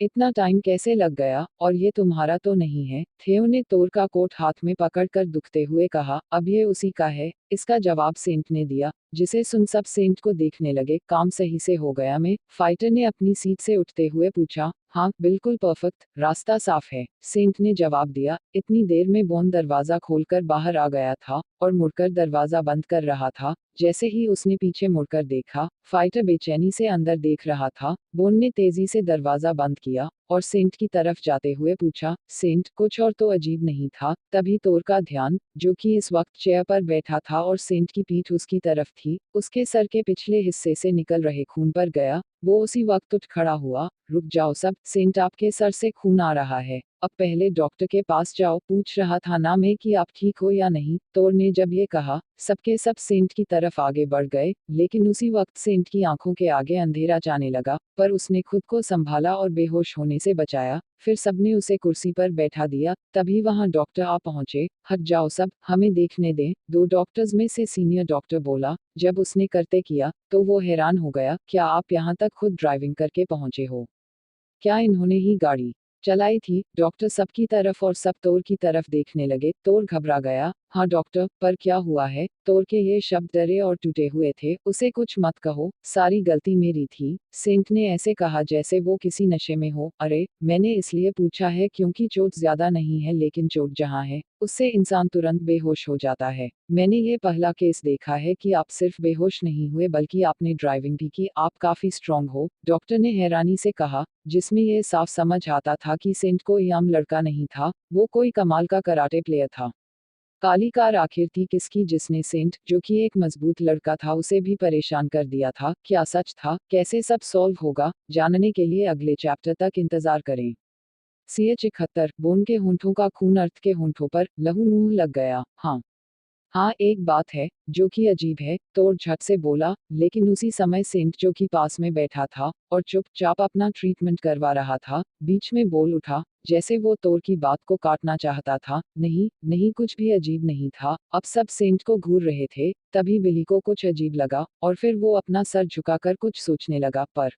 इतना टाइम कैसे लग गया, और ये तुम्हारा तो नहीं है? थियो ने तोर का कोट हाथ में पकड़कर दुखते हुए कहा। अब ये उसी का है, इसका जवाब सेंट ने दिया, जिसे सुन सब सेंट को देखने लगे। काम सही से हो गया मैं? फाइटर ने अपनी सीट से उठते हुए पूछा। हाँ बिल्कुल परफेक्ट, रास्ता साफ है, सेंट ने जवाब दिया। इतनी देर में बोन दरवाजा खोलकर बाहर आ गया था और मुड़कर दरवाजा बंद कर रहा था। जैसे ही उसने पीछे मुड़कर देखा, फाइटर बेचैनी से अंदर देख रहा था। बोन ने तेजी से दरवाजा बंद किया और सेंट की तरफ जाते हुए पूछा। सेंट, कुछ और तो अजीब नहीं था? तभी तोर का ध्यान, जो कि इस वक्त चेयर पर बैठा था और सेंट की पीठ उसकी तरफ थी, उसके सर के पिछले हिस्से से निकल रहे खून पर गया। वो उसी वक्त उठ खड़ा हुआ। रुक जाओ सब, सेंट आपके सर से खून आ रहा है, अब पहले डॉक्टर के पास जाओ। पूछ रहा था ना मैं कि आप ठीक हो या नहीं? तोर ने जब ये कहा, सबके सब सेंट की तरफ आगे बढ़ गए, लेकिन उसी वक्त सेंट की आंखों के आगे अंधेरा जाने लगा, पर उसने खुद को संभाला और बेहोश होने से बचाया। फिर सबने उसे कुर्सी पर बैठा दिया। तभी वहां डॉक्टर आ पहुंचे। हट जाओ सब, हमें देखने दें, दो डॉक्टर्स में से सीनियर डॉक्टर बोला। जब उसने करते किया, तो वो हैरान हो गया। क्या आप यहाँ तक खुद ड्राइविंग करके पहुंचे हो? क्या इन्होंने ही गाड़ी चलाई थी? डॉक्टर सबकी तरफ और सब तोर की तरफ देखने लगे। तोर घबरा गया। हाँ डॉक्टर, पर क्या हुआ है? तोर के ये शब्द डरे और टूटे हुए थे। उसे कुछ मत कहो, सारी गलती मेरी थी, सेंट ने ऐसे कहा जैसे वो किसी नशे में हो। अरे, मैंने इसलिए पूछा है क्योंकि चोट ज्यादा नहीं है, लेकिन चोट जहाँ है, उससे इंसान तुरंत बेहोश हो जाता है। मैंने ये पहला केस देखा है कि आप सिर्फ बेहोश नहीं हुए बल्कि आपने ड्राइविंग भी की। आप काफी स्ट्रांग हो, डॉक्टर ने हैरानी से कहा, जिसमें यह साफ समझ आता था कि सेंट कोई आम लड़का नहीं था, वो कोई कमाल का कराटे प्लेयर था। काली कार आखिर थी किसकी, जिसने सेंट, जो कि एक मजबूत लड़का था, उसे भी परेशान कर दिया था? क्या सच था? कैसे सब सॉल्व होगा? जानने के लिए अगले चैप्टर तक इंतजार करें। CH71 बोन के होंठों का खून अर्थ के होंठों पर लहू मुंह लग गया। हाँ, हाँ एक बात है जो कि अजीब है, तोड़ झट से बोला, लेकिन उसी समय सेंट, जो कि पास में बैठा था और चुपचाप अपना ट्रीटमेंट करवा रहा था, बीच में बोल उठा, जैसे वो तोड़ की बात को काटना चाहता था। नहीं नहीं, कुछ भी अजीब नहीं था। अब सब सेंट को घूर रहे थे। तभी बिली को कुछ अजीब लगा और फिर वो अपना सर झुकाकर कुछ सोचने लगा, पर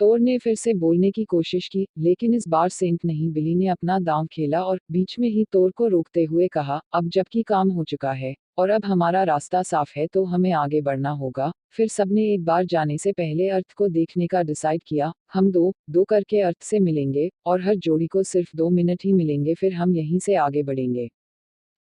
तोर ने फिर से बोलने की कोशिश की, लेकिन इस बार सेंट नहीं, बिली ने अपना दांव खेला और बीच में ही तोर को रोकते हुए कहा, अब जबकि काम हो चुका है और अब हमारा रास्ता साफ है, तो हमें आगे बढ़ना होगा। फिर सबने एक बार जाने से पहले अर्थ को देखने का डिसाइड किया। हम दो दो करके अर्थ से मिलेंगे और हर जोड़ी को सिर्फ 2 मिनट ही मिलेंगे, फिर हम यहीं से आगे बढ़ेंगे।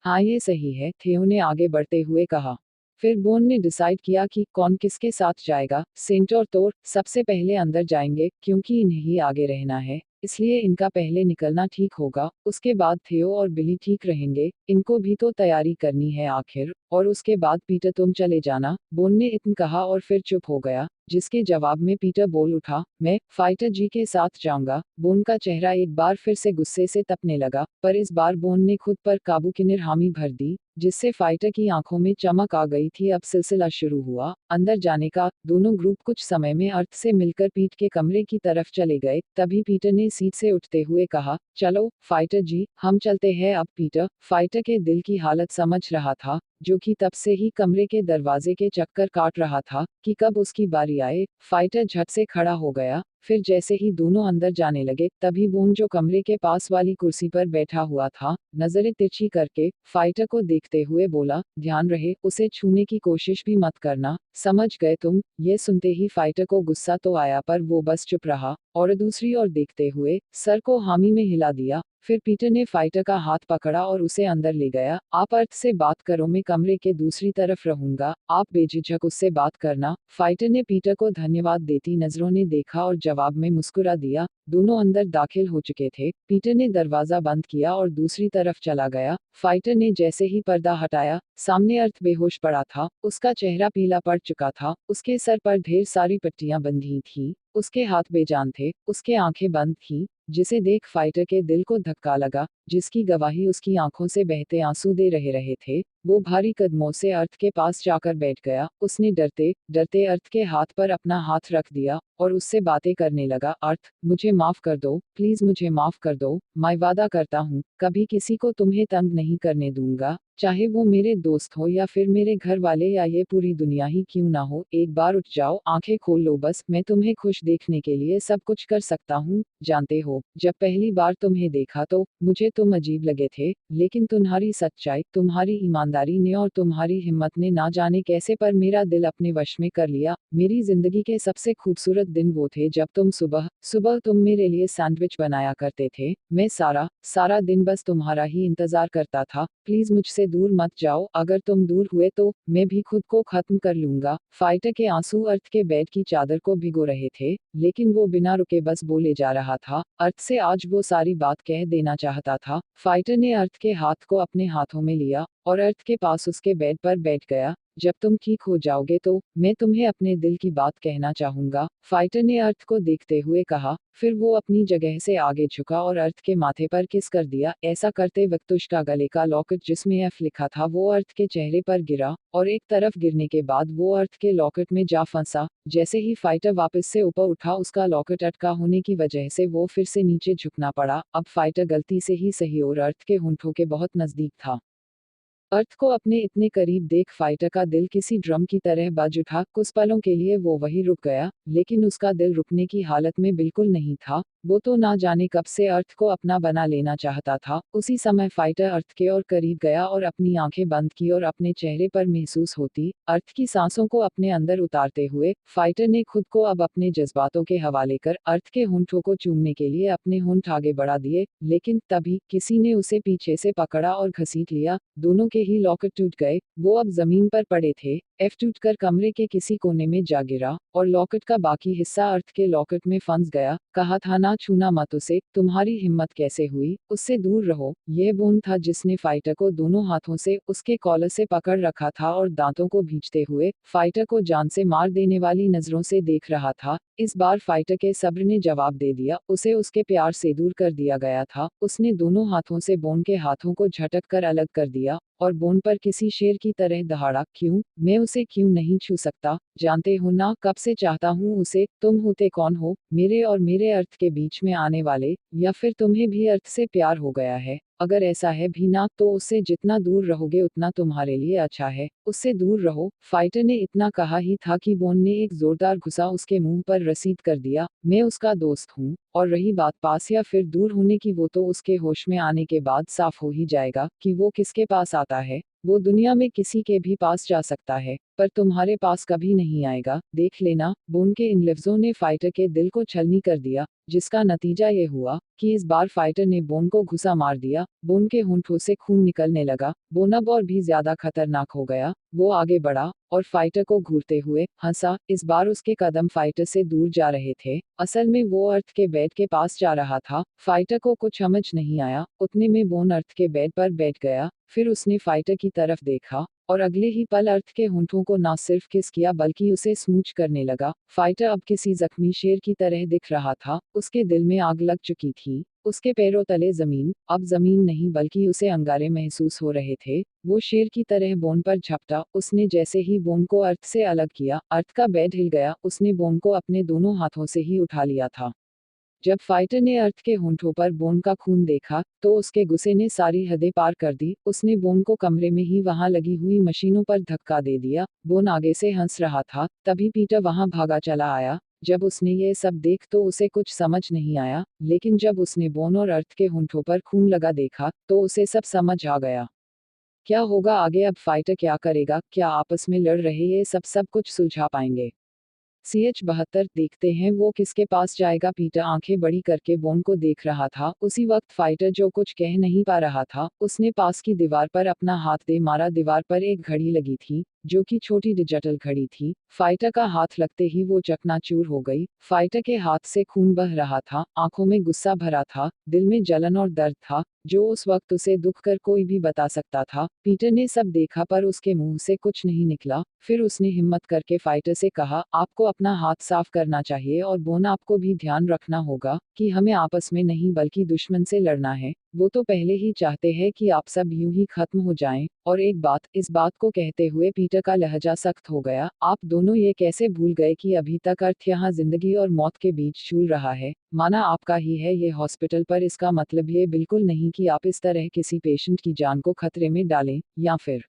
हाँ ये सही है, थियो ने आगे बढ़ते हुए कहा। फिर बोन ने डिसाइड किया कि कौन किसके साथ जाएगा। सेंट और तोर सबसे पहले अंदर जाएंगे, क्योंकि इन्हें ही आगे रहना है, इसलिए इनका पहले निकलना ठीक होगा। उसके बाद थियो और बिली ठीक रहेंगे, इनको भी तो तैयारी करनी है आखिर। और उसके बाद पीटर तुम चले जाना, बोन ने इतन कहा और फिर चुप हो गया, जिसके जवाब में पीटर बोल उठा, मैं फाइटर जी के साथ जाऊंगा। बोन का चेहरा एक बार फिर से गुस्से से तपने लगा, पर इस बार बोन ने खुद पर काबू की निर्हामी भर दी, जिससे फाइटर की आंखों में चमक आ गई थी। अब सिलसिला शुरू हुआ अंदर जाने का। दोनों ग्रुप कुछ समय में अर्थ से मिलकर पीट के कमरे की तरफ चले गए। तभी पीटर ने सीट से उठते हुए कहा, चलो फाइटर जी, हम चलते हैं अब। पीटर फाइटर के दिल की हालत समझ रहा था, जो कि तब से ही कमरे के दरवाजे के चक्कर काट रहा था कि कब उसकी बारी आए। फाइटर झट से खड़ा हो गया। फिर जैसे ही दोनों अंदर जाने लगे, तभी बोन, जो कमरे के पास वाली कुर्सी पर बैठा हुआ था, नजरें तिरछी करके फाइटर को देखते हुए बोला, ध्यान रहे, उसे छूने की कोशिश भी मत करना, समझ गए तुम? ये सुनते ही फाइटर को गुस्सा तो आया, पर वो बस चुप रहा और दूसरी ओर देखते हुए सर को हामी में हिला दिया। फिर पीटर ने फाइटर का हाथ पकड़ा और उसे अंदर ले गया। आप अर्थ से बात करो, मैं कमरे के दूसरी तरफ रहूंगा, आप बेझिझक उससे बात करना। फाइटर ने पीटर को धन्यवाद देती नजरों ने देखा और जवाब में मुस्कुरा दिया। दोनों अंदर दाखिल हो चुके थे। पीटर ने दरवाजा बंद किया और दूसरी तरफ चला गया। फाइटर ने जैसे ही पर्दा हटाया, सामने अर्थ बेहोश पड़ा था। उसका चेहरा पीला पड़ चुका था, उसके सर पर ढेर सारी पट्टियां बंधी थी। उसके हाथ बेजान थे, उसके आंखें बंद थीं, जिसे देख फाइटर के दिल को धक्का लगा, जिसकी गवाही उसकी आंखों से बहते आंसू दे रहे रहे थे। वो भारी कदमों से अर्थ के पास जाकर बैठ गया, उसने डरते डरते अर्थ के हाथ पर अपना हाथ रख दिया और उससे बातें करने लगा। अर्थ, मुझे माफ कर दो, प्लीज मुझे माफ कर दो, मैं वादा करता हूँ, कभी किसी को तुम्हें तंग नहीं करने दूंगा, चाहे वो मेरे दोस्त हो या फिर मेरे घर वाले या ये पूरी दुनिया ही क्यों ना हो। एक बार उठ जाओ, आंखें खोल लो, बस मैं तुम्हें खुश देखने के लिए सब कुछ कर सकता हूँ। जानते हो, जब पहली बार तुम्हें देखा तो मुझे तुम अजीब लगे थे, लेकिन तुम्हारी सच्चाई, तुम्हारी ईमानदारी ने और तुम्हारी हिम्मत ने ना जाने कैसे पर मेरा दिल अपने वश में कर लिया। मेरी जिंदगी के सबसे खूबसूरत दिन वो थे जब तुम सुबह सुबह तुम मेरे लिए सैंडविच बनाया करते थे। मैं सारा सारा दिन बस तुम्हारा ही इंतजार करता था। प्लीज मुझसे दूर मत जाओ, अगर तुम दूर हुए तो मैं भी खुद को खत्म कर लूंगा। फाइटर के आंसू अर्थ के बेड की चादर को भिगो रहे थे, लेकिन वो बिना रुके बस बोले जा रहा था। अर्थ से आज वो सारी बात कह देना चाहता था। फाइटर ने अर्थ के हाथ को अपने हाथों में लिया और अर्थ के पास उसके बेड पर बैठ गया। जब तुम ठीक हो जाओगे तो मैं तुम्हें अपने दिल की बात कहना चाहूंगा, फाइटर ने अर्थ को देखते हुए कहा। फिर वो अपनी जगह से आगे झुका और अर्थ के माथे पर किस कर दिया। ऐसा करते वक्त उसका गले का लॉकेट जिसमें एफ लिखा था वो अर्थ के चेहरे पर गिरा और एक तरफ गिरने के बाद वो अर्थ के लॉकेट में जा फंसा। जैसे ही फाइटर वापस से ऊपर उठा, उसका लॉकेट अटका होने की वजह से वो फिर से नीचे झुकना पड़ा। अब फाइटर गलती से ही सही और अर्थ के होंठों के बहुत नजदीक था। अर्थ को अपने इतने करीब देख फाइटर का दिल किसी ड्रम की तरह बज उठा। कुछ पलों के लिए वो वहीं रुक गया, लेकिन उसका दिल रुकने की हालत में बिल्कुल नहीं था। वो तो ना जाने कब से अर्थ को अपना बना लेना चाहता था। उसी समय फाइटर अर्थ के और करीब गया और अपनी आंखें बंद की और अपने चेहरे पर महसूस होती अर्थ की सांसों को अपने अंदर उतारते हुए फाइटर ने खुद को अब अपने जज्बातों के हवाले कर अर्थ के होंठों को चूमने के लिए अपने होंठ आगे बढ़ा दिए। लेकिन तभी किसी ने उसे पीछे से पकड़ा और घसीट लिया। दोनों के ही लॉकेट टूट गए। वो अब जमीन पर पड़े थे। एफ टूटकर कमरे के किसी कोने में जा गिरा और लॉकेट का बाकी हिस्सा अर्थ के लॉकेट में फंस गया। कहा था ना, छूना मत उसे, तुम्हारी हिम्मत कैसे हुई, उससे दूर रहो। यह बोन था जिसने फाइटर को दोनों हाथों से उसके कॉलर से पकड़ रखा था और दांतों को भींचते हुए फाइटर को जान से मार देने वाली नजरों से देख रहा था। इस बार फाइटर के सब्र ने जवाब दे दिया। उसे उसके प्यार से दूर कर दिया गया था। उसने दोनों हाथों से बोन के हाथों को झटक कर अलग कर दिया और बोन पर किसी शेर की तरह दहाड़ा, क्यों, मैं उसे क्यों नहीं छू सकता, जानते हो ना कब से चाहता हूँ उसे। तुम होते कौन हो, मेरे और मेरे अर्थ के बीच में आने वाले, या फिर तुम्हें भी अर्थ से प्यार हो गया है? अगर ऐसा है भी ना तो उससे जितना दूर रहोगे उतना तुम्हारे लिए अच्छा है। उससे दूर रहो। फाइटर ने इतना कहा ही था कि बोन ने एक जोरदार घुसा उसके मुंह पर रसीद कर दिया। मैं उसका दोस्त हूँ, और रही बात पास या फिर दूर होने की, वो तो उसके होश में आने के बाद साफ हो ही जाएगा कि वो किसके पास आता है। वो दुनिया में किसी के भी पास जा सकता है, पर तुम्हारे पास कभी नहीं आएगा, देख लेना। बोन के इन लफ्जों ने फाइटर के दिल को छलनी कर दिया, जिसका नतीजा ये हुआ कि इस बार फाइटर ने बोन को घुसा मार दिया। बोन के होंठों से खून निकलने लगा। बोन अब और भी ज्यादा खतरनाक हो गया। वो आगे बढ़ा और फाइटर को घूरते हुए हंसा। इस बार उसके कदम फाइटर से दूर जा रहे थे। असल में वो अर्थ के बेड के पास जा रहा था। फाइटर को कुछ समझ नहीं आया। उतने में बोन अर्थ के बेड पर बैठ गया। फिर उसने फाइटर की तरफ देखा और अगले ही पल अर्थ के होंठों को ना सिर्फ किस किया बल्कि उसे स्मूच करने लगा। फाइटर अब किसी जख्मी शेर की तरह दिख रहा था। उसके दिल में आग लग चुकी थी। उसके पैरों तले जमीन, अब जमीन नहीं बल्कि उसे अंगारे महसूस हो रहे थे। वो शेर की तरह बोन पर झपटा। उसने जैसे ही बोन को अर्थ से अलग किया, अर्थ का बेड हिल गया। उसने बोन को अपने दोनों हाथों से ही उठा लिया था। जब फाइटर ने अर्थ के होंठों पर बोन का खून देखा तो उसके गुस्से ने सारी हदें पार कर दी। उसने बोन को कमरे में ही वहां लगी हुई मशीनों पर धक्का दे दिया। बोन आगे से हंस रहा था, तभी पीटर वहां भागा चला आया। जब उसने ये सब देख तो उसे कुछ समझ नहीं आया, लेकिन जब उसने बोन और अर्थ के होंठों पर खून लगा देखा तो उसे सब समझ आ गया। क्या होगा आगे, अब फाइटर क्या करेगा, क्या आपस में लड़ रहे ये सब कुछ सुलझा पाएंगे? CH-72 देखते हैं वो किसके पास जाएगा। पीटर आंखें बड़ी करके बोन को देख रहा था। उसी वक्त फाइटर जो कुछ कह नहीं पा रहा था, उसने पास की दीवार पर अपना हाथ दे मारा। दीवार पर एक घड़ी लगी थी। जो कि छोटी डिजिटल घड़ी थी। फाइटर का हाथ लगते ही वो चकनाचूर हो गई। फाइटर के हाथ से खून बह रहा था, आंखों में गुस्सा भरा था, दिल में जलन और दर्द था, जो उस वक्त उसे दुख कर कोई भी बता सकता था। पीटर ने सब देखा पर उसके मुंह से कुछ नहीं निकला। फिर उसने हिम्मत करके फाइटर से कहा, आपको अपना हाथ साफ करना चाहिए और बोन आपको भी ध्यान रखना होगा कि हमें आपस में नहीं बल्कि दुश्मन से लड़ना है। वो तो पहले ही चाहते हैं कि आप सब यूं ही खत्म हो जाएं। और एक बात, इस बात को कहते हुए पीटर का लहजा सख्त हो गया, आप दोनों ये कैसे भूल गए कि अभी तक अर्थ यहाँ जिंदगी और मौत के बीच झूल रहा है। माना आपका ही है ये हॉस्पिटल, पर इसका मतलब ये बिल्कुल नहीं कि आप इस तरह किसी पेशेंट की जान को खतरे में डालें, या फिर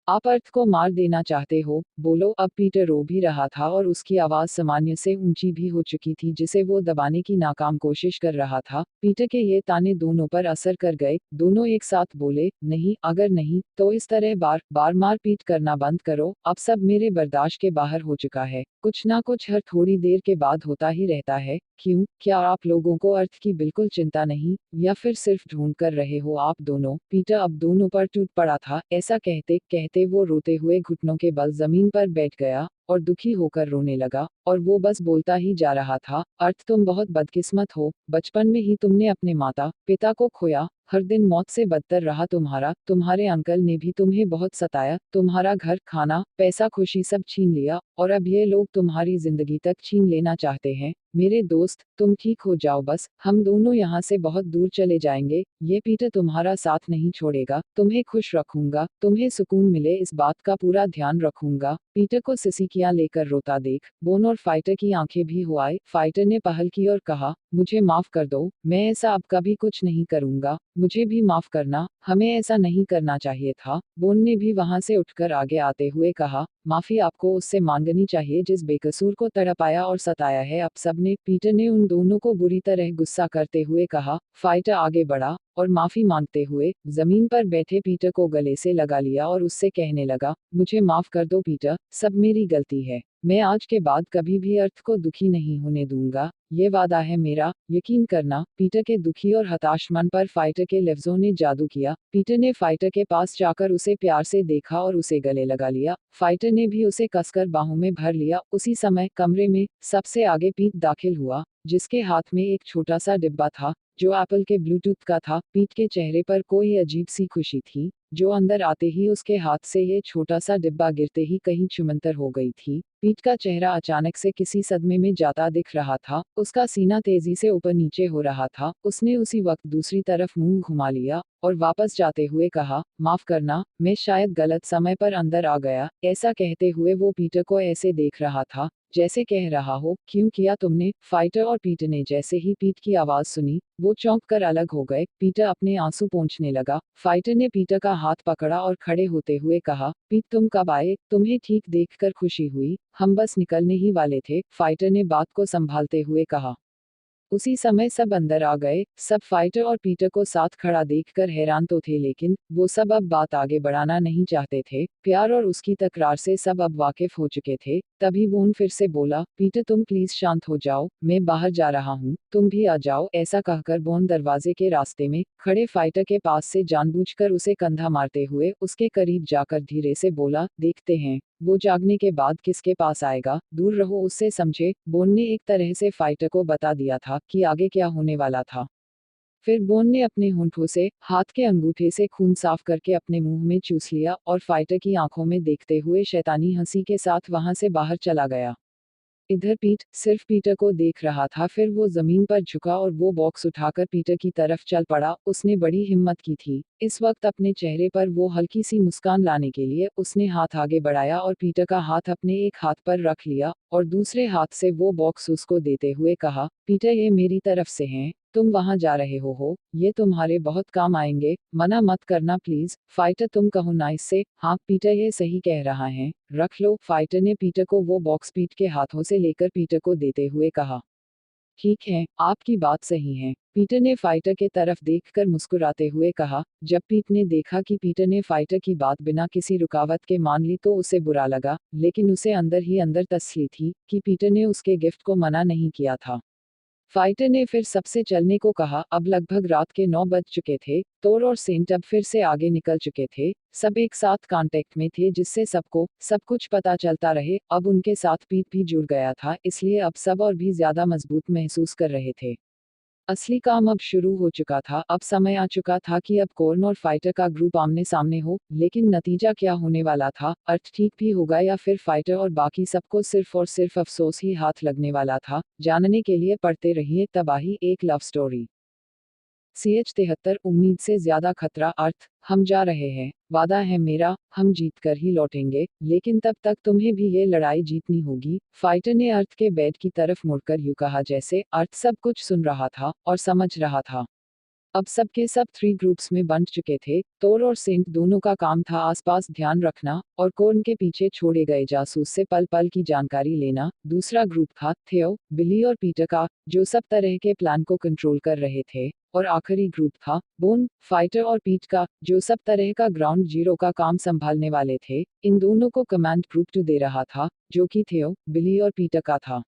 आप अर्थ को मार देना चाहते हो। बोलो। अब पीटर रो भी रहा था और उसकी आवाज सामान्य से ऊंची भी हो चुकी थी, जिसे वो दबाने की नाकाम कोशिश कर रहा था। पीटर के ये ताने दोनों पर असर कर गए। दोनों एक साथ बोले, नहीं, अगर नहीं तो इस तरह बार बार मारपीट करना बंद करो। अब सब मेरे बर्दाश्त के बाहर हो चुका है। कुछ ना कुछ हर थोड़ी देर के बाद होता ही रहता है। क्यों, क्या आप लोगों को अर्थ की बिल्कुल चिंता नहीं, या फिर सिर्फ ढूंढ कर रहे हो आप दोनों। पीटर अब दोनों पर टूट पड़ा था। ऐसा कहते कहते वो रोते हुए घुटनों के बल जमीन पर बैठ गया और दुखी होकर रोने लगा। और वो बस बोलता ही जा रहा था, अर्थ तुम बहुत बदकिस्मत हो। बचपन में ही तुमने अपने माता पिता को खोया। हर दिन मौत से बदतर रहा तुम्हारे अंकल ने भी तुम्हें बहुत सताया। तुम्हारा घर, खाना, पैसा, खुशी सब छीन लिया, और अब ये लोग तुम्हारी जिंदगी तक छीन लेना चाहते हैं। मेरे दोस्त, तुम ठीक हो जाओ बस, हम दोनों यहाँ से बहुत दूर चले जाएंगे। ये पीटर तुम्हारा साथ नहीं छोड़ेगा। तुम्हें खुश रखूंगा, तुम्हें सुकून मिले इस बात का पूरा ध्यान रखूंगा। पीटर को सिसिकियां लेकर रोता देख बोन और फाइटर की आंखें भी हो आई। फाइटर ने पहल की और कहा, मुझे माफ कर दो, मैं ऐसा अब कभी कुछ नहीं करूंगा। मुझे भी माफ करना, हमें ऐसा नहीं करना चाहिए था। बोन ने भी वहां से उठकर आगे आते हुए कहा, माफी आपको उससे मांगनी चाहिए जिस बेकसूर को तड़पाया और सताया है। अब सबने। पीटर ने उन दोनों को बुरी तरह गुस्सा करते हुए कहा। फाइटर आगे बढ़ा और माफी मांगते हुए जमीन पर बैठे पीटर को गले से लगा लिया और उससे कहने लगा, मुझे माफ कर दो पीटर, सब मेरी गलती है। मैं आज के बाद कभी भी अर्थ को दुखी नहीं होने दूंगा, ये वादा है मेरा, यकीन करना। पीटर के दुखी और हताश मन पर फाइटर के लफ्जों ने जादू किया। पीटर ने फाइटर के पास जाकर उसे प्यार से देखा और उसे गले लगा लिया। फाइटर ने भी उसे कसकर बाहों में भर लिया। उसी समय कमरे में सबसे आगे पीट दाखिल हुआ, जिसके हाथ में एक छोटा सा डिब्बा था जो एप्पल के ब्लूटूथ का था। पीट के चेहरे पर कोई अजीब सी खुशी थी, जो अंदर आते ही उसके हाथ से ये छोटा सा डिब्बा गिरते ही कहीं छुमंतर हो गई थी। पीट का चेहरा अचानक से किसी सदमे में जाता दिख रहा था। उसका सीना तेजी से ऊपर नीचे हो रहा था। उसने उसी वक्त दूसरी तरफ मुंह घुमा लिया और वापस जाते हुए कहा, माफ करना, मैं शायद गलत समय पर अंदर आ गया। ऐसा कहते हुए वो पीटर को ऐसे देख रहा था जैसे कह रहा हो, क्यों किया तुमने। फाइटर और पीटर ने जैसे ही पीट की आवाज सुनी, वो चौंक कर अलग हो गए। पीटर अपने आंसू पोंछने लगा। फाइटर ने पीटर का हाथ पकड़ा और खड़े होते हुए कहा, पीट तुम कब आए, तुम्हें ठीक देखकर खुशी हुई, हम बस निकलने ही वाले थे। फाइटर ने बात को संभालते हुए कहा। उसी समय सब अंदर आ गए। सब फाइटर और पीटर को साथ खड़ा देखकर हैरान तो थे, लेकिन वो सब अब बात आगे बढ़ाना नहीं चाहते थे। प्यार और उसकी तकरार से सब अब वाकिफ हो चुके थे। तभी वोन फिर से बोला, पीटर तुम प्लीज शांत हो जाओ, मैं बाहर जा रहा हूँ, तुम भी आ जाओ। ऐसा कहकर वोन दरवाजे के रास्ते में खड़े फाइटर के पास से जानबूझकर उसे कंधा मारते हुए उसके करीब जाकर धीरे से बोला, देखते हैं वो जागने के बाद किसके पास आएगा, दूर रहो उससे, समझे। बोन ने एक तरह से फाइटर को बता दिया था कि आगे क्या होने वाला था। फिर बोन ने अपने होंठों से हाथ के अंगूठे से खून साफ करके अपने मुंह में चूस लिया और फाइटर की आंखों में देखते हुए शैतानी हंसी के साथ वहां से बाहर चला गया। इधर पीट सिर्फ पीटर को देख रहा था। फिर वो जमीन पर झुका और वो बॉक्स उठाकर पीटर की तरफ चल पड़ा। उसने बड़ी हिम्मत की थी। इस वक्त अपने चेहरे पर वो हल्की सी मुस्कान लाने के लिए उसने हाथ आगे बढ़ाया और पीटर का हाथ अपने एक हाथ पर रख लिया और दूसरे हाथ से वो बॉक्स उसको देते हुए कहा, पीटर ये मेरी तरफ से हैं, तुम वहां जा रहे हो, ये तुम्हारे बहुत काम आएंगे, मना मत करना प्लीज। फाइटर तुम कहो ना इससे। हाँ पीटर ये सही कह रहा है, रख लो। फाइटर ने पीटर को वो बॉक्स पीट के हाथों से लेकर पीटर को देते हुए कहा, ठीक है, आपकी बात सही है। पीटर ने फाइटर के तरफ देखकर मुस्कुराते हुए कहा। जब पीट ने देखा कि पीटर ने फाइटर की बात बिना किसी रुकावट के मान ली तो उसे बुरा लगा, लेकिन उसे अंदर ही अंदर तसल्ली थी कि पीटर ने उसके गिफ्ट को मना नहीं किया था। फाइटर ने फिर सबसे चलने को कहा। अब लगभग रात के 9 बज चुके थे। तोर और सेंट अब फिर से आगे निकल चुके थे। सब एक साथ कांटेक्ट में थे जिससे सबको सब कुछ पता चलता रहे। अब उनके साथ पीट भी जुड़ गया था, इसलिए अब सब और भी ज्यादा मजबूत महसूस कर रहे थे। असली काम अब शुरू हो चुका था। अब समय आ चुका था कि अब कॉर्न और फाइटर का ग्रुप आमने सामने हो। लेकिन नतीजा क्या होने वाला था, अर्थ ठीक भी होगा या फिर फाइटर और बाकी सबको सिर्फ और सिर्फ अफसोस ही हाथ लगने वाला था, जानने के लिए पढ़ते रहिए तबाही एक लव स्टोरी। CH-73 उम्मीद से ज्यादा खतरा। अर्थ हम जा रहे हैं, वादा है मेरा, हम जीत कर ही लौटेंगे, लेकिन तब तक तुम्हें भी ये लड़ाई जीतनी होगी। फाइटर ने अर्थ के बेड की तरफ मुड़कर यूं कहा जैसे अर्थ सब कुछ सुन रहा था और समझ रहा था। अब सबके सब 3 ग्रुप्स में बंट चुके थे। तोर और सेंट दोनों का काम था आसपास ध्यान रखना और कॉर्न के पीछे छोड़े गए जासूस से पल पल की जानकारी लेना। दूसरा ग्रुप था थियो, बिली और पीटर का, जो सब तरह के प्लान को कंट्रोल कर रहे थे। और आखिरी ग्रुप था बोन, फाइटर और पीट का, जो सब तरह का ग्राउंड जीरो का काम संभालने वाले थे। इन दोनों को कमांड ग्रुप 2 दे रहा था, जो कि थियो, बिली और पीटर का था।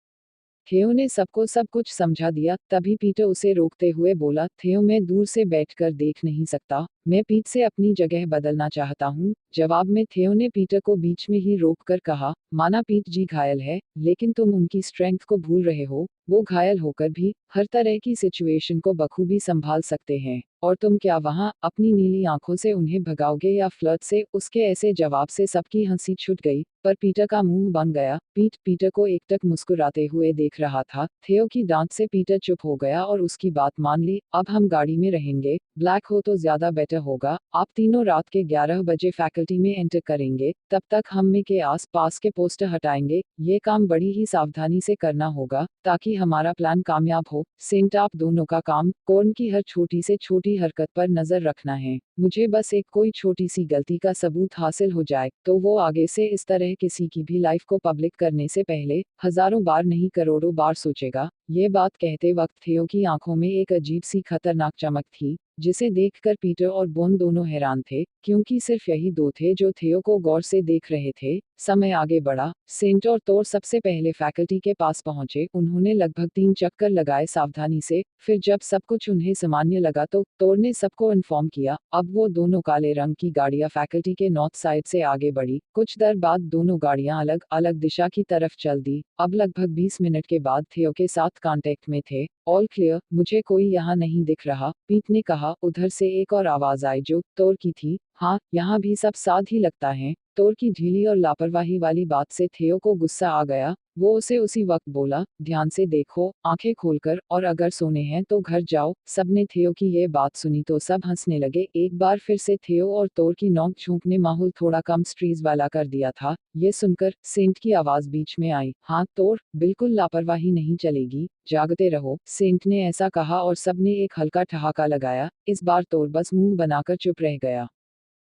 थियो ने सबको सब कुछ समझा दिया। तभी पीटर उसे रोकते हुए बोला, थियो मैं दूर से बैठकर देख नहीं सकता, मैं पीट से अपनी जगह बदलना चाहता हूँ। जवाब में थियो ने पीटर को बीच में ही रोककर कहा, माना पीट जी घायल है, लेकिन तुम उनकी स्ट्रेंथ को भूल रहे हो। वो घायल होकर भी हर तरह की सिचुएशन को बखूबी संभाल सकते हैं। और तुम क्या वहां अपनी नीली आंखों से उन्हें भगाओगे या फ्लर्ट से? उसके ऐसे जवाब से सबकी हंसी छूट गई, पर पीटर का मुंह बन गया। पीट पीटर को एकटक मुस्कुराते हुए देख रहा था। थियो की डांट से पीटर चुप हो गया और उसकी बात मान ली। अब हम गाड़ी में रहेंगे, ब्लैक हो तो ज्यादा बेटर होगा। आप तीनों रात के 11 बजे फैकल्टी में एंटर करेंगे। तब तक हम में के आस पास के पोस्टर हटाएंगे। ये काम बड़ी ही सावधानी से करना होगा ताकि हमारा प्लान कामयाब हो। सेंट आप दोनों का काम कॉर्न की हर छोटी से छोटी हरकत पर नजर रखना है। मुझे बस एक कोई छोटी सी गलती का सबूत हासिल हो जाए तो वो आगे से इस तरह किसी की भी लाइफ को पब्लिक करने से पहले हजारों बार नहीं करोड़ों बार सोचेगा। ये बात कहते वक्त थियो की आंखों में एक अजीब सी खतरनाक चमक थी, जिसे देखकर पीटर और बोन दोनों हैरान थे, क्योंकि सिर्फ यही दो थे जो थियो को गौर से देख रहे थे। समय आगे बढ़ा। सेंट और तोर सबसे पहले फैकल्टी के पास पहुंचे। उन्होंने लगभग 3 चक्कर लगाए सावधानी से। फिर जब सब कुछ उन्हें सामान्य लगा तो तोर ने सबको इन्फॉर्म किया। अब वो दोनों काले रंग की गाड़ियां फैकल्टी के नॉर्थ साइड से आगे बढ़ी। कुछ देर बाद दोनों गाड़ियां अलग अलग दिशा की तरफ चल दी। अब लगभग 20 मिनट के बाद थियो के साथ कांटेक्ट में थे। ऑल क्लियर, मुझे कोई यहाँ नहीं दिख रहा, पीट ने कहा। उधर से एक और आवाज आई जो तोर की थी। हाँ, यहाँ भी सब साथ ही लगता है। तोर की ढीली और लापरवाही वाली बात से थियो को गुस्सा आ गया। वो उसे उसी वक्त बोला, ध्यान से देखो, आंखें खोलकर, और अगर सोने हैं तो घर जाओ। सबने थियो की ये बात सुनी तो सब हंसने लगे। एक बार फिर से थियो और तोर की नोक झोंक ने माहौल थोड़ा कम स्ट्रीज वाला कर दिया था। ये सुनकर सेंट की आवाज बीच में आई, हाँ तोर, बिल्कुल लापरवाही नहीं चलेगी, जागते रहो। सेंट ने ऐसा कहा और सबने एक हल्का ठहाका लगाया। इस बार तोर बस मुंह बनाकर चुप रह गया।